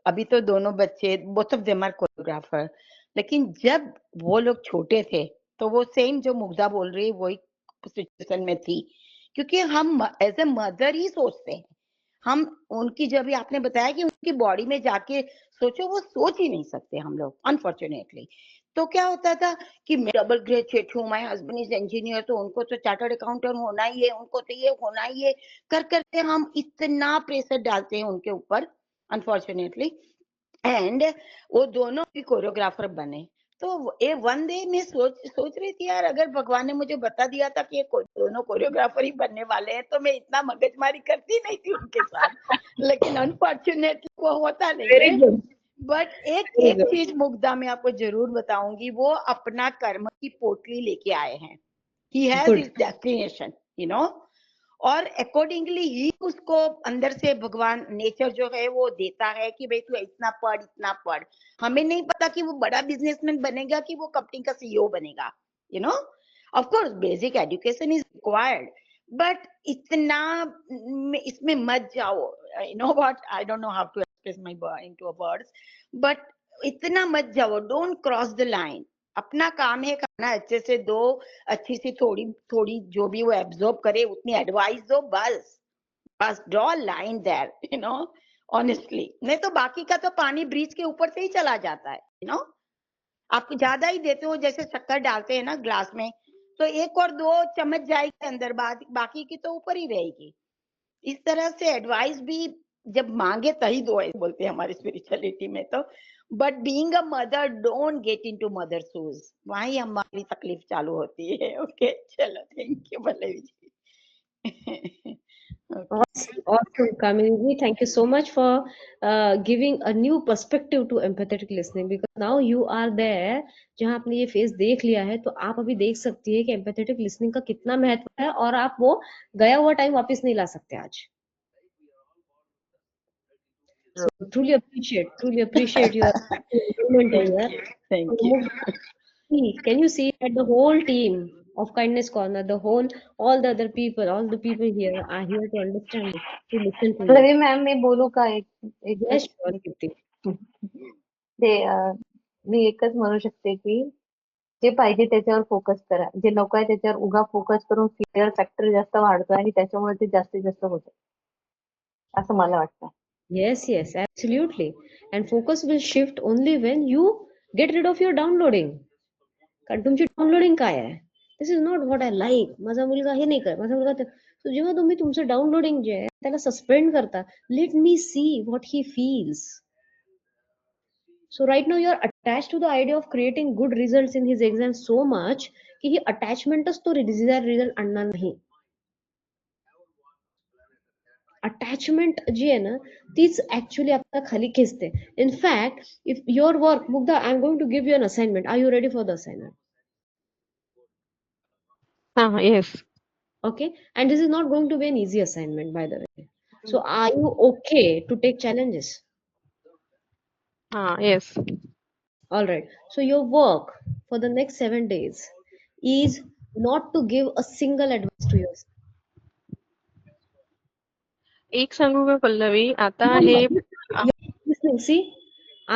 [SPEAKER 5] अभी तो दोनों बच्चे, both of them are choreographer. लेकिन जब वो लोग छोटे थे तो वो सेम जो मुग्धा बोल रही है वही सिचुएशन में थी, क्योंकि हम एज ए मदर ही सोचते हैं। हम उनकी, जब भी आपने बताया कि उनकी बॉडी में जाके सोचो, वो सोच ही नहीं सकते हम लोग, अनफॉर्चुनेटली। तो क्या होता था कि मैं डबल ग्रेजुएट हूँ, माय हस्बैंड इज इंजीनियर, तो उनको तो चार्टर्ड अकाउंटेंट होना ही है, उनको तो ये होना ही है, कर करके हम इतना प्रेशर डालते हैं उनके ऊपर, अनफॉर्चुनेटली। एंड वो दोनों भी कोरियोग्राफर बने। तो ये वन डे मैं सोच रही थी, यार अगर भगवान ने मुझे बता दिया था कि ये दोनों कोरियोग्राफर ही बनने वाले हैं, तो मैं इतना मगजमारी करती नहीं थी उनके साथ। लेकिन अनफॉर्चुनेटली वो होता नहीं
[SPEAKER 1] Very
[SPEAKER 5] है।
[SPEAKER 1] good.
[SPEAKER 5] बट एक
[SPEAKER 1] Very
[SPEAKER 5] एक
[SPEAKER 1] good.
[SPEAKER 5] चीज मुग्धा मैं आपको जरूर बताऊंगी, वो अपना कर्म की पोटली लेके आए हैं। He has
[SPEAKER 1] Good.
[SPEAKER 5] His destination, you know, और अकॉर्डिंगली ही उसको अंदर से भगवान, नेचर जो है वो देता है कि भाई तू इतना पढ़, इतना पढ़। हमें नहीं पता कि वो बड़ा बिजनेसमैन बनेगा कि वो कंपनी का सीईओ बनेगा, you know. Of course basic education is required, but इतना इसमें मत जाओ, you know what, I don't know how to express my into words, but इतना मत जाओ, डोंट क्रॉस द लाइन। अपना काम है करना, अच्छे से दो, अच्छी सी थोड़ी थोड़ी जो भी वो एब्जॉर्ब करे उतनी एडवाइस दो, बस बस draw line there, you know, honestly. नहीं तो बाकी का तो पानी ब्रिज के ऊपर से ही चला जाता है, यू नो। आप ज्यादा ही देते हो, जैसे शक्कर डालते हैं ना ग्लास में, तो 1 और 2 चम्मच जाएगी अंदर, बाकी की तो ऊपर ही रहेगी। इस तरह से एडवाइस भी जब मांगे तभी दो, ऐसे बोलते हैं हमारी स्पिरिचुअलिटी में तो। But being a mother, don't get into mother shoes, वहीं हमारी तकलीफ चालू होती है। ओके, चलो, thank you Pallavi ji. Okay,
[SPEAKER 1] Awesome, Kamini. Thank you so much for giving a new perspective to empathetic listening, because now you are there जहाँ आपने ये फेस देख लिया है, तो आप अभी देख सकती है कि empathetic listening का कितना महत्व है, और आप वो गया हुआ टाइम वापस नहीं ला सकते आज. So truly appreciate your involvement
[SPEAKER 5] thank
[SPEAKER 1] here.
[SPEAKER 5] You,
[SPEAKER 1] So,
[SPEAKER 5] thank you.
[SPEAKER 1] Can you see that the whole team of Kindness Corner, all the other people, all the people here are here to understand you, to listen to you.
[SPEAKER 3] Pallavi ma'am, मी बोलू का? एक
[SPEAKER 1] Yes, sure, Kirti.
[SPEAKER 3] ते मी एकच म्हणू शकते की जे पाहिजे त्याच्यावर फोकस करा. जे नको आहे त्याच्यावर उगा फोकस करून फिअर फॅक्टर जास्त वाढतो आणि त्याच्यामुळे ते जास्तीत जास्त होतं, असं मला वाटतं.
[SPEAKER 1] Yes, absolutely. And focus will shift only when you get rid of your downloading. कारण तुमची डाउनलोडिंग काय आहे? This is not what I like. माझा मुलगा हे नाही करत, माझा मुलगा सो जेव्हा तुम्ही तुमचं डाउनलोडिंग जे आहे त्याला सस्पेंड करता, let me see what he feels. So right now you are attached to the idea of creating good results in his exam so much की ही attachmentच तो desired result आणणार नाही. अटॅचमेंट जी आहे ना तीच ऍक्च्युली आपल्याला खाली खेचते. In fact if your work Mugdha I am going to give you an assignment. Are you ready for the assignment?
[SPEAKER 7] Yes.
[SPEAKER 1] Okay, and this is not going to be an easy assignment, by the way. So are you okay to take challenges?
[SPEAKER 7] Yes.
[SPEAKER 1] All right, so your work for the next 7 days is not to give a single advice to yourself.
[SPEAKER 7] एक सांगू का पल्लवी, आता
[SPEAKER 1] No,
[SPEAKER 7] हे
[SPEAKER 1] no, you're listening. See,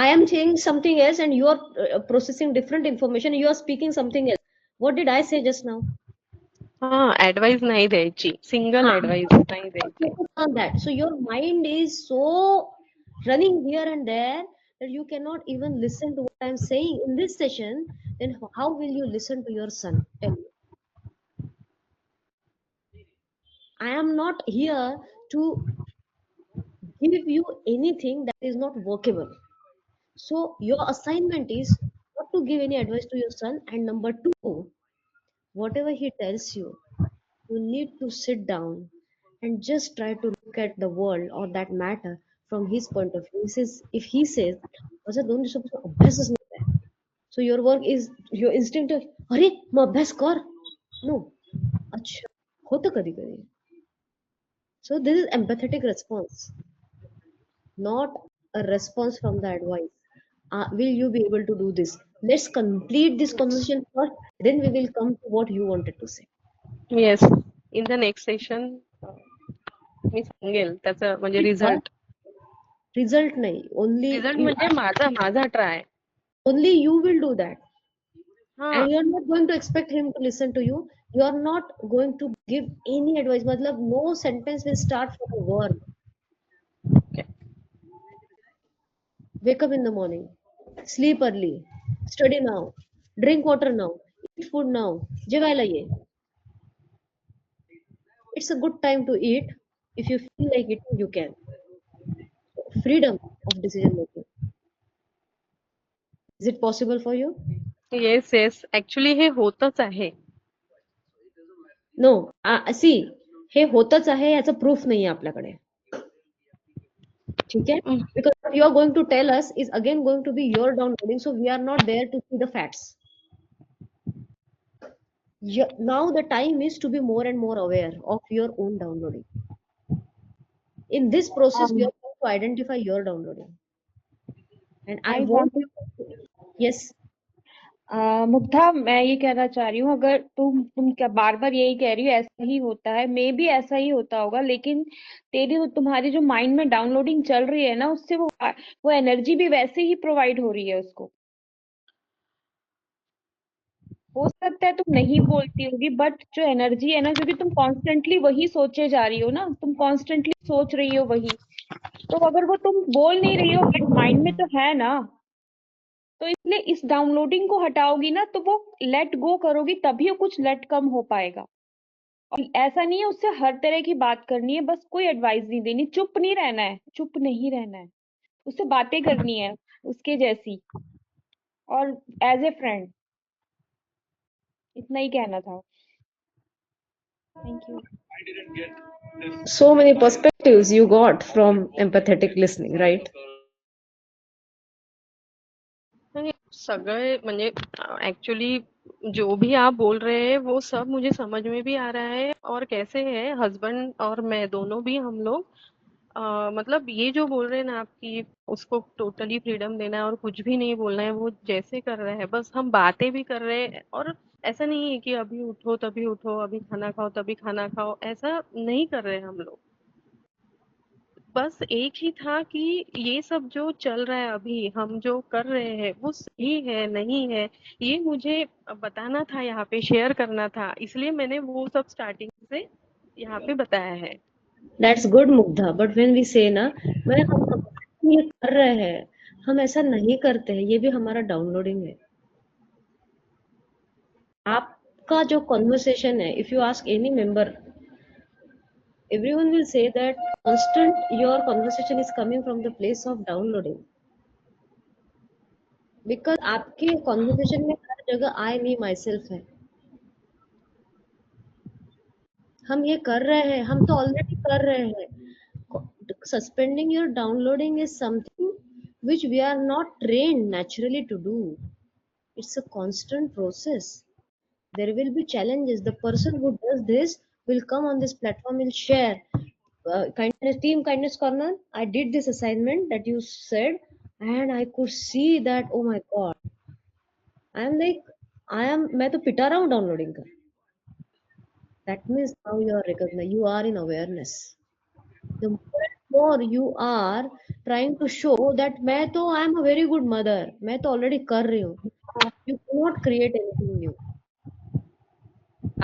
[SPEAKER 1] I am saying something else and you are processing different information. You are speaking something else. What did I say just now?
[SPEAKER 7] Advice नाही द्यायची, single
[SPEAKER 1] Huh.
[SPEAKER 7] Advice नाही द्यायची.
[SPEAKER 1] Focus on that. So your mind is so running here and there that you cannot even listen to what I'm saying in this session. Then how will you listen to your son? Tell me. I am not here to give you anything that is not workable. So your assignment is not to give any advice to your son. And number two, whatever he tells you, you need to sit down and just try to look at the world or that matter from his point of view. If he says, "अच्छा, 2 दिवसापासून अभ्यासच नाही आहे." So your work is your instinct is, अरे मग अभ्यास कर. No. अच्छा, होतं कधी कधी. So this is empathetic response, not a response from the advice. Will you be able to do this? Let's complete this conversation first, then we will come to what you wanted to say.
[SPEAKER 7] Yes. In the next session मी सांगेल त्याचं म्हणजे result.
[SPEAKER 1] Result nahi,
[SPEAKER 7] result म्हणजे माझा try.
[SPEAKER 1] only you will do that.
[SPEAKER 7] हा
[SPEAKER 1] And you're not going to expect him to listen to you. You're not going to give any advice. Matlab, no sentence will start from a verb. Wake up in the morning, sleep early, study now, drink water now, eat food now, जेवायला ये. It's a good time to eat. If you feel like eating, you can. Freedom of decision making. Is it possible for you?
[SPEAKER 7] Yes. Actually हे होतच आहे.
[SPEAKER 1] No. See, हे होतच आहे याचं proof नाही आहे आपल्याकडे. ठीक आहे? Because what you are going to tell us is again going to be your downloading, so we are not there to see the facts. Now the time is to be more and more aware of your own downloading. In this process, we are going to identify your downloading. And I want you. Yes.
[SPEAKER 9] Mugdha, मैं ये कहना चाह रही हूँ, अगर तुम क्या बार बार यही कह रही हो ऐसा ही होता है, मे भी ऐसा ही होता होगा, लेकिन तुम्हारी जो माइंड में डाउनलोडिंग चल रही है ना, उससे वो एनर्जी भी वैसे ही प्रोवाइड हो रही है उसको. हो सकता है तुम नहीं बोलती होगी, बट जो एनर्जी है ना, क्योंकि तुम कॉन्स्टेंटली वही सोचे जा रही हो ना, तुम कॉन्स्टेंटली सोच रही हो वही, तो अगर वो तुम बोल नहीं रही हो बट माइंड में तो है ना, तो इसलिए इस डाउनलोडिंग को हटाओगी ना, तो वो लेट गो करोगी तभी वो कुछ लेट कम हो पाएगा. और ऐसा नहीं है उससे हर तरह की बात करनी है, बस कोई एडवाइस नहीं देनी, चुप नहीं रहना है, चुप नहीं रहना है, उससे बातें करनी है उसके जैसी, और एज ए फ्रेंड. इतना ही कहना था. Thank you.
[SPEAKER 1] So many perspectives you got from empathetic listening, right?
[SPEAKER 7] सगळे म्हणजे एक्चुअली जो भी आप बोल रहे हैं वो सब मुझे समझ में भी आ रहा है. और कैसे है, हस्बैंड और मैं दोनों भी हम लोग मतलब ये जो बोल रहे हैं ना आपकी, उसको टोटली फ्रीडम देना है और कुछ भी नहीं बोलना है, वो जैसे कर रहे हैं, बस हम बातें भी कर रहे हैं. और ऐसा नहीं है कि अभी उठो तभी उठो, अभी खाना खाओ तभी खाना खाओ, ऐसा नहीं कर रहे हम लोग. बस एक ही था कि ये सब जो चल रहा है अभी, हम जो कर रहे हैं वो सही है नहीं है, ये मुझे बताना था, यहाँ पे शेयर करना था, इसलिए मैंने वो सब स्टार्टिंग से यहाँ पे बताया है.
[SPEAKER 1] That's good, Mugdha. But when we say ना, हम ये कर रहे हैं, हम ऐसा नहीं करते हैं, ये भी हमारा डाउनलोडिंग है. आपका जो कॉन्वर्सेशन है, if you ask any member, everyone will say that constant your conversation is coming from the place of downloading. Because आपके कॉन्वर्सेशन में हर जगह आई मी माई सेल्फ है। हम ये कर रहे हैं, हम तो ऑलरेडी कर रहे हैं। Suspending your downloading is something which we are not trained naturally to do. It's a constant process. There will be challenges. The person who does this will come on this platform, will share. Kindness team, kindness corner, I did this assignment that you said, and I could see that, oh my god, I am like, मैं तो पिटा रहा हूँ downloading का। That means now you are recognized, you are in awareness. The more you are trying to show that मैं तो I am a very good mother, मैं तो already कर रही हूँ, you cannot create anything new.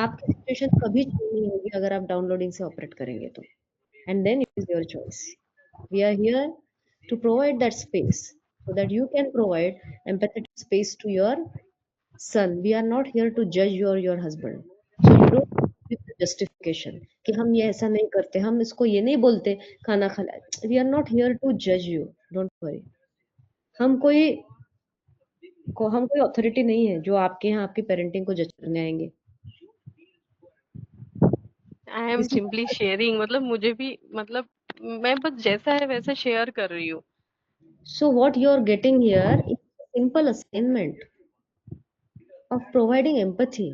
[SPEAKER 1] आपकी situation कभी change नहीं होगी अगर आप डाउनलोडिंग से ऑपरेट करेंगे तो, and then it is your choice. We are here to provide that space so that you can provide empathetic space to your son. We are not here to judge you or your husband. So you don't give the justification कि हम ये ऐसा नहीं करते, हम इसको ये नहीं बोलते खाना खाना। We are not here to judge you. Don't worry. हम कोई अथॉरिटी नहीं है जो आपके यहाँ आपकी पेरेंटिंग को जज करने आएंगे।
[SPEAKER 7] आई एम सिंपली शेयरिंग, मतलब मुझे भी, मतलब मैं बस जैसा है वैसा शेयर कर रही हूँ।
[SPEAKER 1] So what you are getting here is a simple assignment of providing empathy.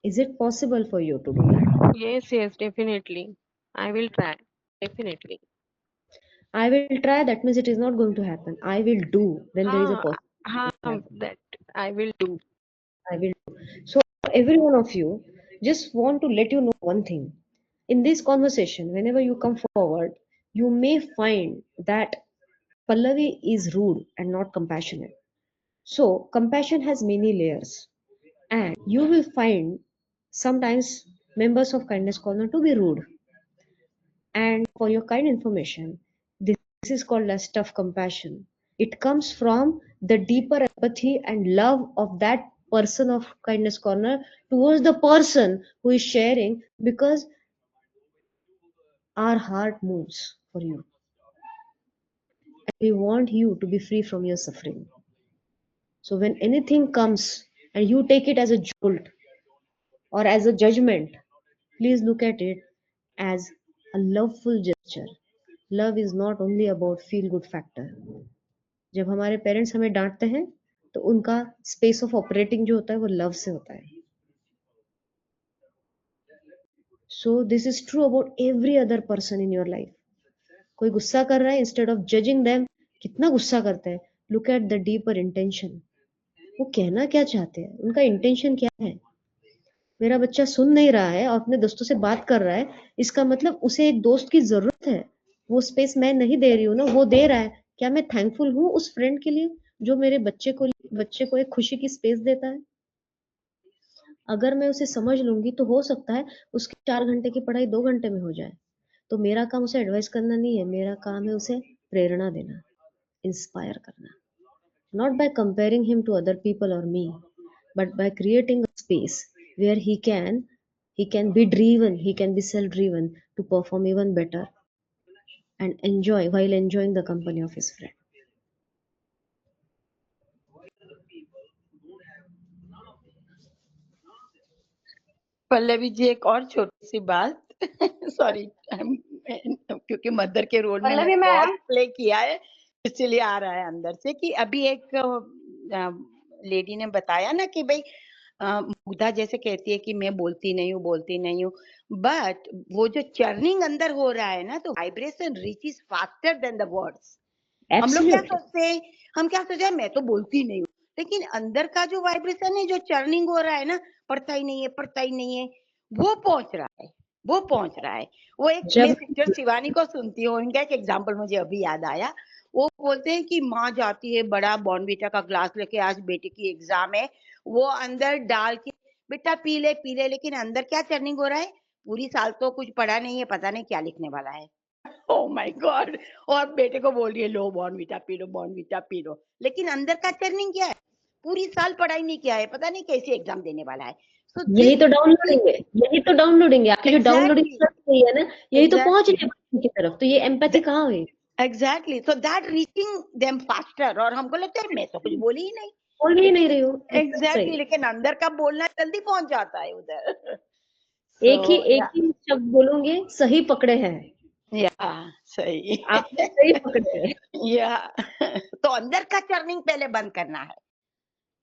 [SPEAKER 1] Is it possible for you to do that?
[SPEAKER 7] Yes, definitely. I will try. Definitely.
[SPEAKER 1] I will try, that means it is not going to happen. I will do when there is a possibility.
[SPEAKER 7] That I will do.
[SPEAKER 1] I will do. So every one of you, just want to let you know one thing. In this conversation, whenever you come forward, you may find that Pallavi is rude and not compassionate. So compassion has many layers, and you will find sometimes members of Kindness Corner to be rude. And for your kind information, this is called as tough compassion. It comes from the deeper empathy and love of that person of Kindness Corner towards the person who is sharing, because our heart moves for you. And we want you to be free from your suffering. So when anything comes and you take it as a jolt or as a judgment, please look at it as a loveful gesture. Love is not only about feel good factor. जब हमारे parents हमें डांटते हैं तो उनका space of operating जो होता है वो लव से होता है. सो this is true about every other person in your life. कोई गुस्सा कर रहा है, इंस्टेड ऑफ जजिंग देम कितना गुस्सा करते हैं, look at the deeper intention. वो कहना क्या चाहते हैं, उनका इंटेंशन क्या है. मेरा बच्चा सुन नहीं रहा है और अपने दोस्तों से बात कर रहा है, इसका मतलब उसे एक दोस्त की जरूरत है. वो स्पेस मैं नहीं दे रही हूँ ना, वो दे रहा है. क्या मैं थैंकफुल हूँ उस फ्रेंड के लिए जो मेरे बच्चे को एक खुशी की स्पेस देता है. अगर मैं उसे समझ लूंगी तो हो सकता है उसकी 4 घंटे की पढ़ाई 2 घंटे में हो जाए. तो मेरा काम उसे एडवाइस करना नहीं है, मेरा काम है उसे प्रेरणा देना, इंस्पायर करना. Not by comparing him to other people or me, but by creating a space where he can be driven, he can be self-driven to perform even better and enjoy while enjoying the company of his friend.
[SPEAKER 5] Pallavi ji एक और छोटी सी बात sorry क्योंकि mother के role में
[SPEAKER 3] पल्लवी
[SPEAKER 5] मैंने
[SPEAKER 3] ma'am.
[SPEAKER 5] बहुत play किया है इसलिए आ रहा है अंदर से कि अभी एक लेडी ने बताया ना कि भाई मुग्धा जैसे कहती है कि मैं बोलती नहीं हूँ बट वो जो चर्निंग अंदर हो रहा है ना तो vibration reaches faster than the words. हम लोग क्या
[SPEAKER 1] Absolutely.
[SPEAKER 5] सोचते हैं, हम क्या सोचते हैं मैं तो बोलती नहीं हूँ, लेकिन अंदर का जो वाइब्रेशन है जो चर्निंग हो रहा है ना, पढ़ता ही नहीं है, वो पहुंच रहा है. वो एक मैं
[SPEAKER 1] जब
[SPEAKER 5] सिस्टर शिवानी को सुनती हूँ, इनका एक एग्जांपल मुझे अभी याद आया. वो बोलते हैं कि माँ जाती है बड़ा बॉर्नविटा का ग्लास लेके, आज बेटे की एग्जाम है, वो अंदर डाल के बेटा पी ले, लेकिन अंदर क्या चर्निंग हो रहा है, पूरी साल तो कुछ पढ़ा नहीं है, पता नहीं क्या लिखने वाला है. Oh my God. और बेटे को बोल रही है लो बॉर्नविटा पी लो, लेकिन अंदर का चर्निंग क्या है, पूरी साल पढ़ाई नहीं किया है, पता नहीं कैसे एग्जाम देने वाला है. So
[SPEAKER 1] यही तो
[SPEAKER 5] this
[SPEAKER 1] डाउनलोडिंग है, आपकी जो डाउनलोडिंग
[SPEAKER 5] exactly
[SPEAKER 1] चल रही है ना, यही तो पहुंच रही
[SPEAKER 5] exactly
[SPEAKER 1] है बच्चे की तरफ. तो ये एम्पैथी कहाँ हुई.
[SPEAKER 5] Exactly, so that reaching them faster, और हमको लगता है मैं तो कुछ बोली ही नहीं।
[SPEAKER 1] बोल ही नहीं रही हूँ, एकदम
[SPEAKER 5] एग्जैक्टली,
[SPEAKER 1] सही।
[SPEAKER 5] लेकिन अंदर का बोलना जल्दी पहुंच जाता है उधर।
[SPEAKER 1] एक
[SPEAKER 5] सो
[SPEAKER 1] ही शब्द बोलोगे, सही पकड़े हैं
[SPEAKER 5] या सही।
[SPEAKER 1] आपने, सही पकड़े हैं।
[SPEAKER 5] या तो अंदर का चर्निंग पहले बंद करना है,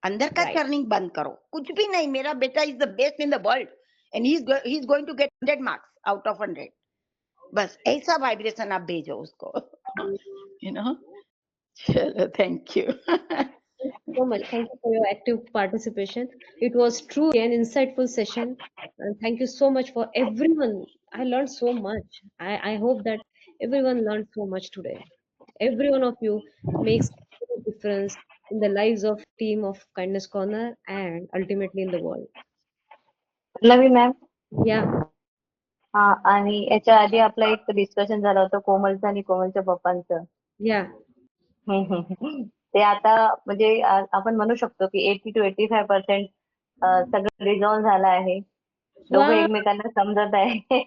[SPEAKER 5] अंदर का
[SPEAKER 1] राइट,
[SPEAKER 5] चर्निंग बंद करो। कुछ भी नहीं, मेरा बेटा is the best in the world and he is going to get 100 marks out of 100। बस ऐसा वाइब्रेशन आप भेजो उसको। You know. चलो, thank you.
[SPEAKER 1] so much. Thank you for your active participation. It was truly an insightful session. And thank you so much for everyone. I learned so much. I hope that everyone learned so much today. Every one of you makes a difference in the lives of team of Kindness Corner and ultimately in the world.
[SPEAKER 3] Pallavi ma'am,
[SPEAKER 1] Yeah,
[SPEAKER 3] हा, आणि याच्या आधी आपलं एक discussion झालं होतं कोमलचं आणि कोमलच्या पप्पांचं.
[SPEAKER 1] yeah.
[SPEAKER 3] ते आता म्हणजे आपण म्हणू शकतो की 80 to 85% सगळं रिझॉल्व्ह झालं आहे. दोघं
[SPEAKER 1] Wow,
[SPEAKER 3] एकमेकांना समजत आहे.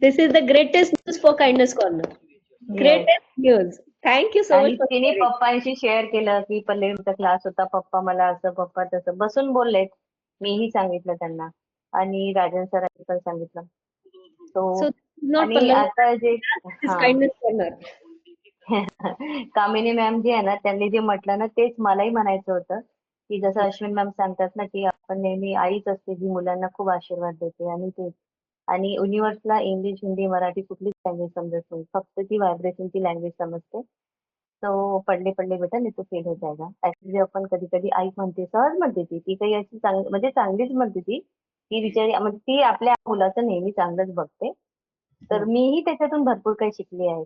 [SPEAKER 1] this is the greatest news for Kindness Corner.
[SPEAKER 3] Yes.
[SPEAKER 1] Greatest news. Thank you so much
[SPEAKER 3] आणि
[SPEAKER 1] for
[SPEAKER 3] तिने
[SPEAKER 1] sharing.
[SPEAKER 3] पप्पांशी शेअर केलं की पल्लवीचा क्लास होता, पप्पा मला असं, पप्पा तसं बसून बोललेत. मीही सांगितलं त्यांना आणि राजन सरांनी पण सांगितलं.
[SPEAKER 1] So
[SPEAKER 3] तो
[SPEAKER 1] this is not
[SPEAKER 3] आणि
[SPEAKER 1] Pallavi,
[SPEAKER 3] आता जे
[SPEAKER 1] this is
[SPEAKER 3] हा
[SPEAKER 1] Kindness Corner.
[SPEAKER 3] कामिनी मॅम जी आहे ना, त्यांनी जे म्हटलं ना तेच मलाही म्हणायचं होतं, की जसं अश्विन मॅम सांगतात ना, की आपण नेहमी आईच असते जी मुलांना खूप आशीर्वाद देते, आणि तेच. आणि युनिव्हर्सला इंग्लिश, हिंदी, मराठी कुठलीच लँग्वेज समजत नाही, फक्त ती व्हायब्रेशनची लँग्वेज समजते. तो पडले पडले बेटा नाही तो फेल हो जाएगा, ऐसे जे आपण कधी कधी आई म्हणते, सहज म्हणते ती काही अशी म्हणजे चांगलीच म्हणते ती बिचारी, म्हणजे ती आपल्या मुलाचं नेहमी चांगलंच बघते. तर मीही त्याच्यातून भरपूर काही शिकली आहे.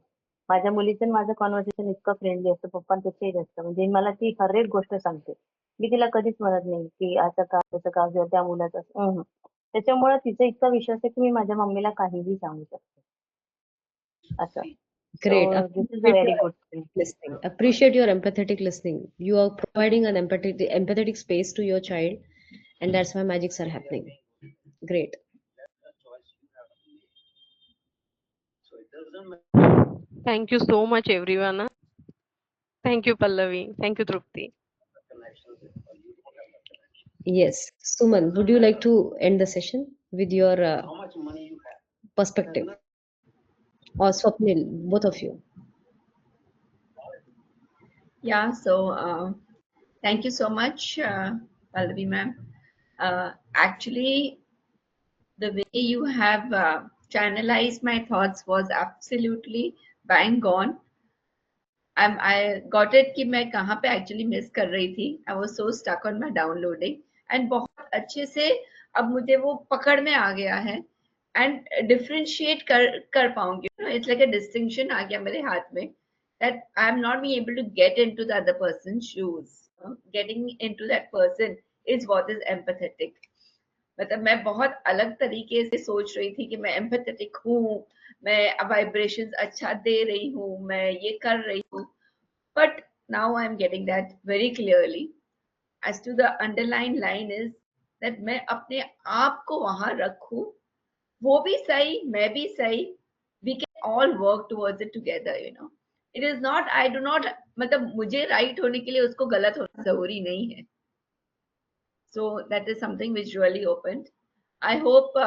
[SPEAKER 3] माझ्या मुलीचं आणि माझं कॉन्व्हर्सेशन इतकं फ्रेंडली असतं, पप्पांपेक्षाही जास्त. म्हणजे मला ती हर एक गोष्ट सांगते. मी तिला कधीच म्हणत नाही की असं का तसं का, किंवा त्या मुलाचं असं. त्याच्यामुळे तिचा इतका विश्वास आहे की मी माझ्या मम्मीला काहीही सांगू शकते असं.
[SPEAKER 1] Great.
[SPEAKER 3] So this is a
[SPEAKER 1] Appreciate
[SPEAKER 3] very
[SPEAKER 1] your
[SPEAKER 3] good thing.
[SPEAKER 1] listening. Appreciate your empathetic listening. You are providing an empathetic space to your child, and that's why magics are happening. Great.
[SPEAKER 7] Thank you so much, everyone. Thank you, Pallavi. Thank you, Trupti.
[SPEAKER 1] Yes. Suman, would you like to end the session with your perspective? Or Swapnil, both of you.
[SPEAKER 2] Yeah, so thank you so much, Pallavi ma'am. Actually, the way you have channelized my thoughts was absolutely bang on. I got it कि मैं कहाँ पे actually miss कर रही थी. I was so stuck on my downloading and बहुत अच्छे से अब मुझे वो पकड़ में आ गया है and differentiate कर पाऊंगी. You know, it's like a distinction आ गया मेरे हाथ में that I'm not being able to get into the other person's shoes. Getting into that person is what is empathetic. मतलब मैं बहुत अलग तरीके से सोच रही थी कि मैं एम्पैथेटिक हूँ, मैं वाइब्रेशंस अच्छा दे रही हूँ, मैं ये कर रही हूँ. But now I'm getting that very clearly. As to the underlying line is that मैं अपने आप को वहां रखूं, वो भी सही, मैं भी सही. We can all work towards it together, you know. It is not, I do not, मतलब मुझे right होने के लिए उसको गलत होना जरूरी नहीं है. So that is something which really opened. I hope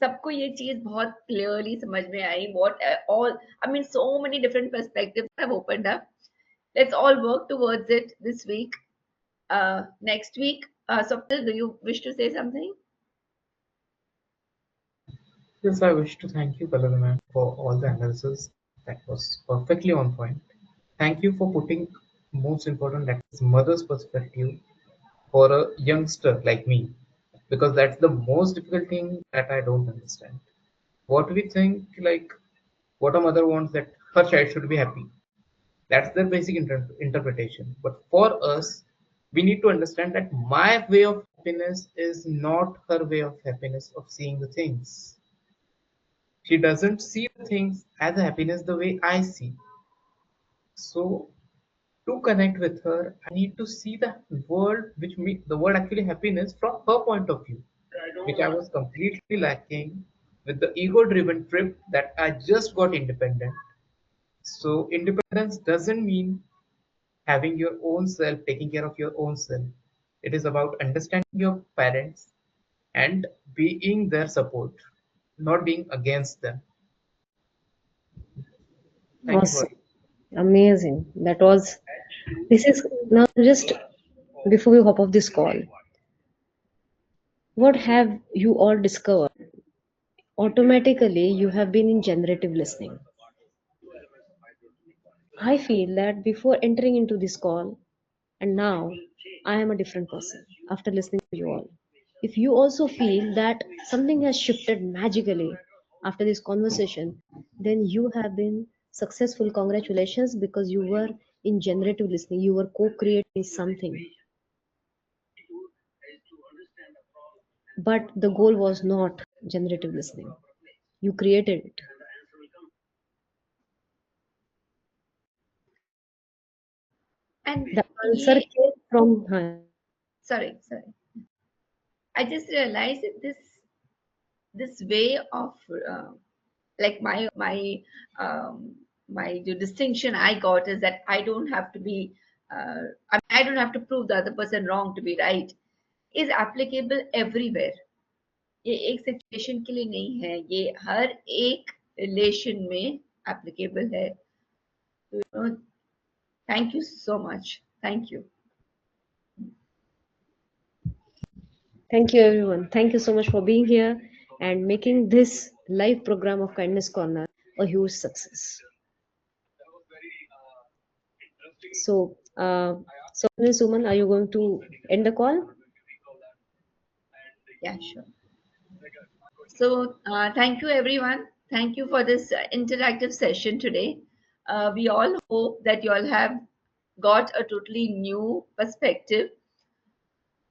[SPEAKER 2] सबको ये चीज बहुत क्लियरली समझ में आई. What all, I mean, so many different perspectives have opened up. Let's all work towards it this week. Next week, Swapnil, do you wish to say something?
[SPEAKER 4] Yes, I wish to thank you, Pallavi ma'am, for all the analysis. That was perfectly on point. Thank you for putting most important, that is mother's perspective for a youngster like me, because that's the most difficult thing that I don't understand. What we think, like what a mother wants, that her child should be happy. That's the basic interpretation. But for us, we need to understand that my way of happiness is not her way of happiness, of seeing the things. She doesn't see the things as a happiness the way I see. So to connect with her, I need to see the world, the word actually happiness from her point of view, which I was completely lacking with the ego driven trip that I just got independent. So independence doesn't mean having your own self, taking care of your own self. It is about understanding your parents and being their support, not being against them. Thank you for
[SPEAKER 1] Awesome. Amazing. This is now just before we hop off this call, what have you all discovered? Automatically, you have been in generative listening. I feel that before entering into this call, and now I am a different person after listening to you all. If you also feel that something has shifted magically after this conversation, then you have been successful. Congratulations, because you were in generative listening, you were co creating something. But the goal was not generative listening, you created it.
[SPEAKER 2] And
[SPEAKER 1] The answer
[SPEAKER 2] ye,
[SPEAKER 1] came from her.
[SPEAKER 2] sorry. I just realized that this way of like um, my the distinction I got is that I don't have to be I don't have to prove the other person wrong to be right is applicable everywhere. ये एक situation के लिए नहीं है, ये हर एक relation में applicable है. So, thank you so much. Thank you.
[SPEAKER 1] Thank you, everyone. Thank you so much for being here and making this live program of Kindness Corner a huge success. So, Suman, are you going to end the call?
[SPEAKER 2] Yeah, sure. So thank you everyone. Thank you for this interactive session today. We all hope that you all have got a totally new perspective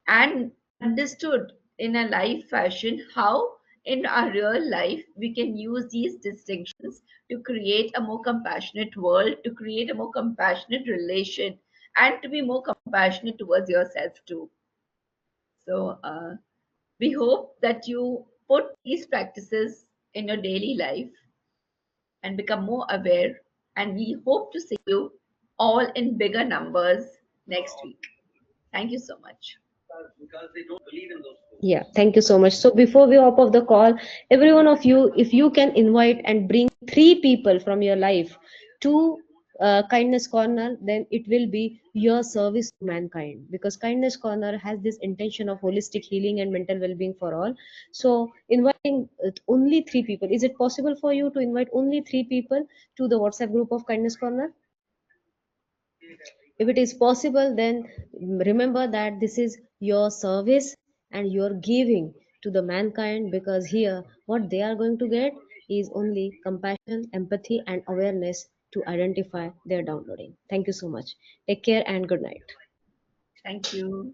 [SPEAKER 2] and understood in a live fashion how in our real life we can use these distinctions to create a more compassionate world, to create a more compassionate relation, and to be more compassionate towards yourself too. So we hope that you put these practices in your daily life and become more aware. And we hope to see you all in bigger numbers next week. Thank you so much.
[SPEAKER 1] Yeah, thank you so much. So before we hop off the call, every one of you, if you can invite and bring 3 people from your life to Kindness Corner, then it will be your service to mankind, because Kindness Corner has this intention of holistic healing and mental well-being for all. So inviting only 3 people, is it possible for you to invite only 3 people to the WhatsApp group of Kindness Corner? If it is possible, then remember that this is your service and your giving to the mankind, because here what they are going to get is only compassion, empathy, and awareness to identify their downloading. Thank you so much. Take care and good night.
[SPEAKER 2] Thank you.